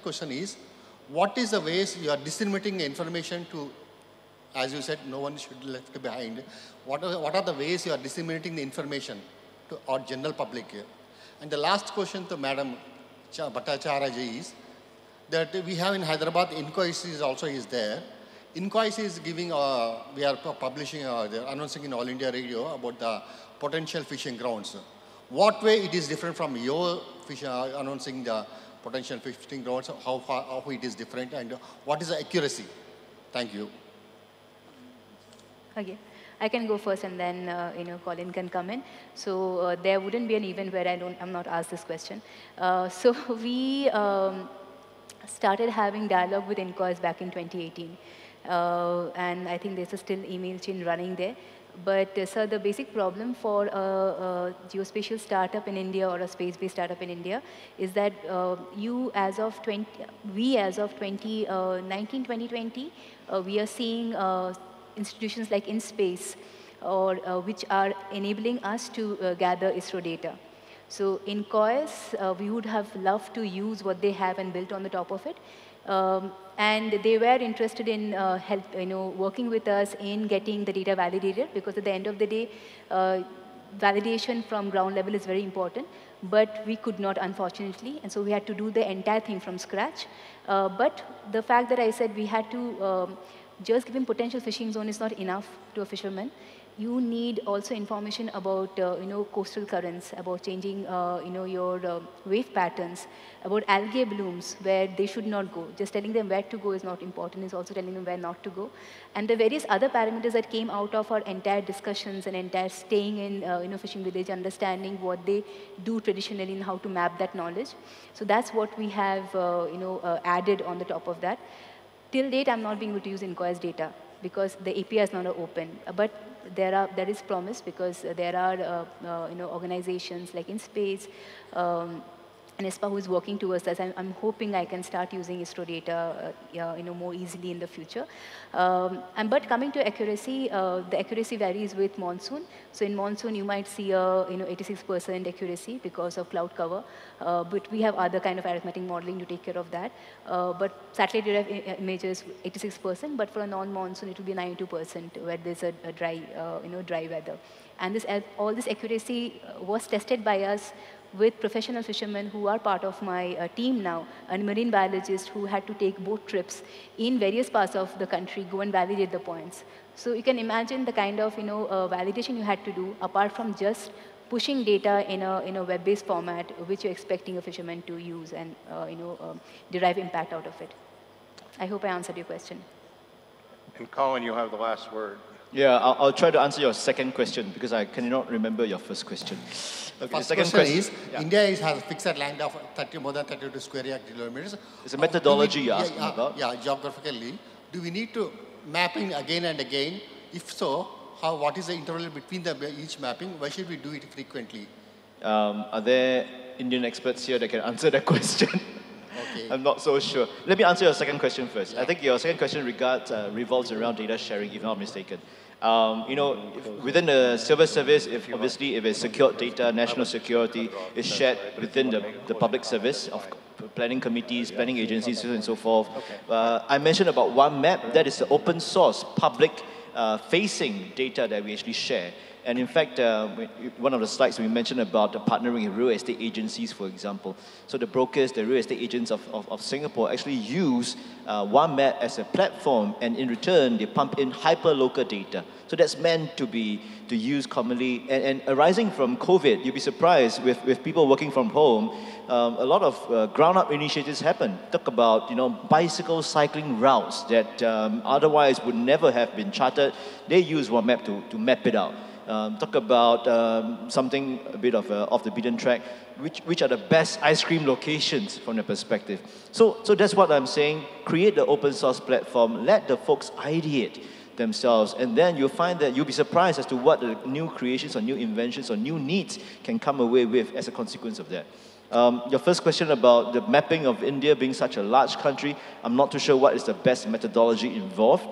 question is, what is the ways you are disseminating information to, as you said, no one should be left behind. What are the ways you are disseminating the information to our general public? And the last question to Madam Bhattacharya is that we have in Hyderabad, UNWGIC also is there. UNWGIC is giving, we are publishing, they're announcing in All India Radio about the potential fishing grounds. What way it is different from your announcing the potential fishing grounds, how it is different, and what is the accuracy? Thank you. Okay. I can go first, and then Colin can come in. So there wouldn't be an event where I'm not asked this question. So we started having dialogue with UNWGIC back in 2018, and I think there's a still email chain running there. But sir, the basic problem for a geospatial startup in India or a space-based startup in India is that we as of 2019, 2020, we are seeing institutions like InSpace, or which are enabling us to gather ISRO data. So in COIS, we would have loved to use what they have and built on the top of it. And they were interested in working with us in getting the data validated, because at the end of the day, validation from ground level is very important, but we could not, unfortunately, and so we had to do the entire thing from scratch. But the fact that I said we had to just give him potential fishing zone is not enough to a fisherman. You need also information about coastal currents, about changing your wave patterns, about algae blooms where they should not go. Just telling them where to go is not important, it's also telling them where not to go. And the various other parameters that came out of our entire discussions and entire staying in fishing village, understanding what they do traditionally and how to map that knowledge. So that's what we have added on the top of that. Till date, I'm not being able to use UNWGIC data because the API is not open. But there is promise, because there are organizations like InSpace and ESPA who is working towards that. I'm hoping I can start using ISRO data more easily in the future. But coming to accuracy, the accuracy varies with monsoon. So in monsoon, you might see a 86% accuracy because of cloud cover. But we have other kind of arithmetic modeling to take care of that. But satellite data images 86%, but for a non-monsoon, it will be 92% where there's a dry weather. And all this accuracy was tested by us with professional fishermen who are part of my team now, and marine biologists who had to take boat trips in various parts of the country, go and validate the points. So you can imagine the kind of validation you had to do apart from just pushing data in a web-based format, which you're expecting a fisherman to use and derive impact out of it. I hope I answered your question. And Colin, you have the last word. Yeah, I'll try to answer your second question because I cannot remember your first question. Okay, First second question is, yeah. India has a fixed land of more than 32 square kilometers. It's a methodology you're asking about? Yeah, geographically. Do we need to mapping again and again? If so, what is the interval between each mapping? Why should we do it frequently? Are there Indian experts here that can answer that question? Okay. I'm not so sure. Let me answer your second question first. Yeah. I think your second question revolves around data sharing, if I'm not mistaken. Within the civil service, if it's secured data, national security is shared within the public service of planning committees, planning agencies, and so forth. I mentioned about one map. That is the open source, public facing data that we actually share. And in fact, one of the slides we mentioned about partnering with real estate agencies, for example. So the brokers, the real estate agents of Singapore actually use one map as a platform, and in return, they pump in hyper-local data. So that's meant to be used commonly. And arising from COVID, you'll be surprised with people working from home, a lot of ground-up initiatives happen. Talk about bicycle cycling routes that otherwise would never have been charted. They use one map to map it out. Talk about something a bit of off the beaten track, which are the best ice cream locations from the perspective. So that's what I'm saying. Create the open source platform, let the folks ideate themselves, and then you'll find that you'll be surprised as to what the new creations or new inventions or new needs can come away with as a consequence of that. Your first question about the mapping of India being such a large country, I'm not too sure what is the best methodology involved.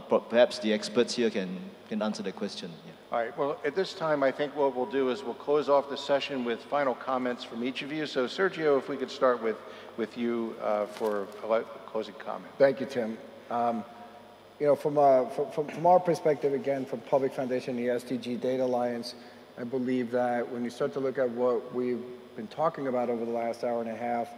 Perhaps the experts here can answer that question. Yeah. All right, well, at this time, I think what we'll do is we'll close off the session with final comments from each of you. So, Sergio, if we could start with you for a closing comment. Thank you, Tim. From our perspective, again, from Public Foundation, the SDG Data Alliance, I believe that when you start to look at what we've been talking about over the last hour and a half,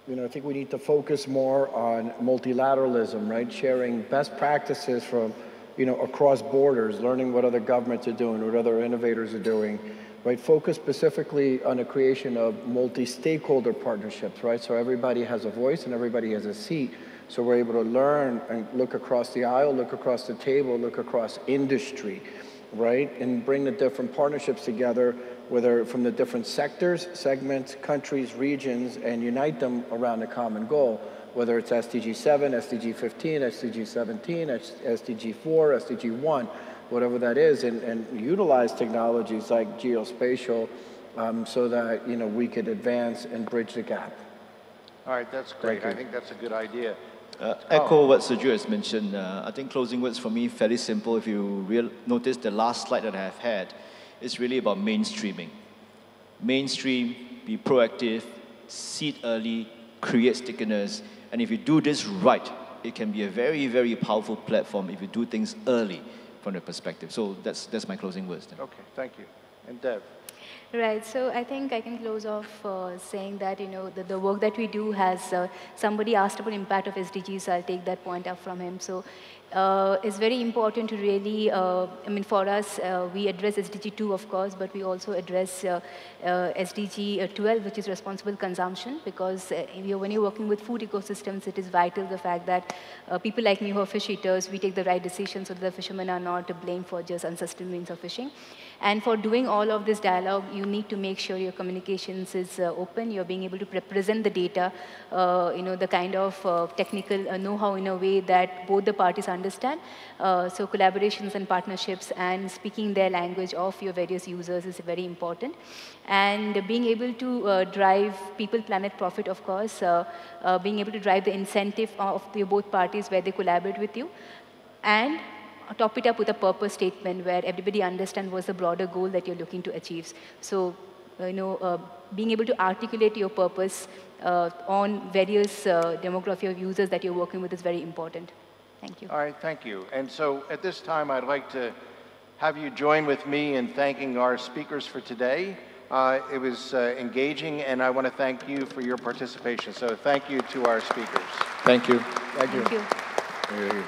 I think we need to focus more on multilateralism, right? Sharing best practices from across borders, learning what other governments are doing, what other innovators are doing, right? Focus specifically on the creation of multi-stakeholder partnerships, right? So everybody has a voice and everybody has a seat. So we're able to learn and look across the aisle, look across the table, look across industry, right? And bring the different partnerships together, whether from the different sectors, segments, countries, regions, and unite them around a common goal. Whether it's SDG 7, SDG 15, SDG 17, SDG 4, SDG 1, whatever that is, and utilize technologies like geospatial so that we could advance and bridge the gap. All right, that's great. I think that's a good idea. Echo what Sergio has mentioned. I think closing words for me, fairly simple. If you notice the last slide that I have had, it's really about mainstreaming. Mainstream, be proactive, seed early, create stickiness. And if you do this right, it can be a very, very powerful platform if you do things early from the perspective. So that's my closing words then. Okay, thank you. And Dev? Right, so I think I can close off saying that, the work that we do has, somebody asked about impact of SDGs, so I'll take that point up from him. So it's very important to really, for us, we address SDG 2, of course, but we also address SDG 12, which is responsible consumption, because when you're working with food ecosystems, it is vital the fact that people like me who are fish eaters, we take the right decisions so that the fishermen are not to blame for just unsustainable means of fishing. And for doing all of this dialogue, you need to make sure your communications is open, you're being able to represent the data, the kind of technical know-how in a way that both the parties understand. So collaborations and partnerships and speaking their language of your various users is very important. And being able to drive people, planet, profit, of course, being able to drive the incentive of both parties where they collaborate with you. And top it up with a purpose statement where everybody understands what's the broader goal that you're looking to achieve. So, being able to articulate your purpose on various demography of users that you're working with is very important. Thank you. All right, thank you. And so at this time, I'd like to have you join with me in thanking our speakers for today. It was engaging, and I want to thank you for your participation. So thank you to our speakers. Thank you. Thank you. Thank you. Thank you.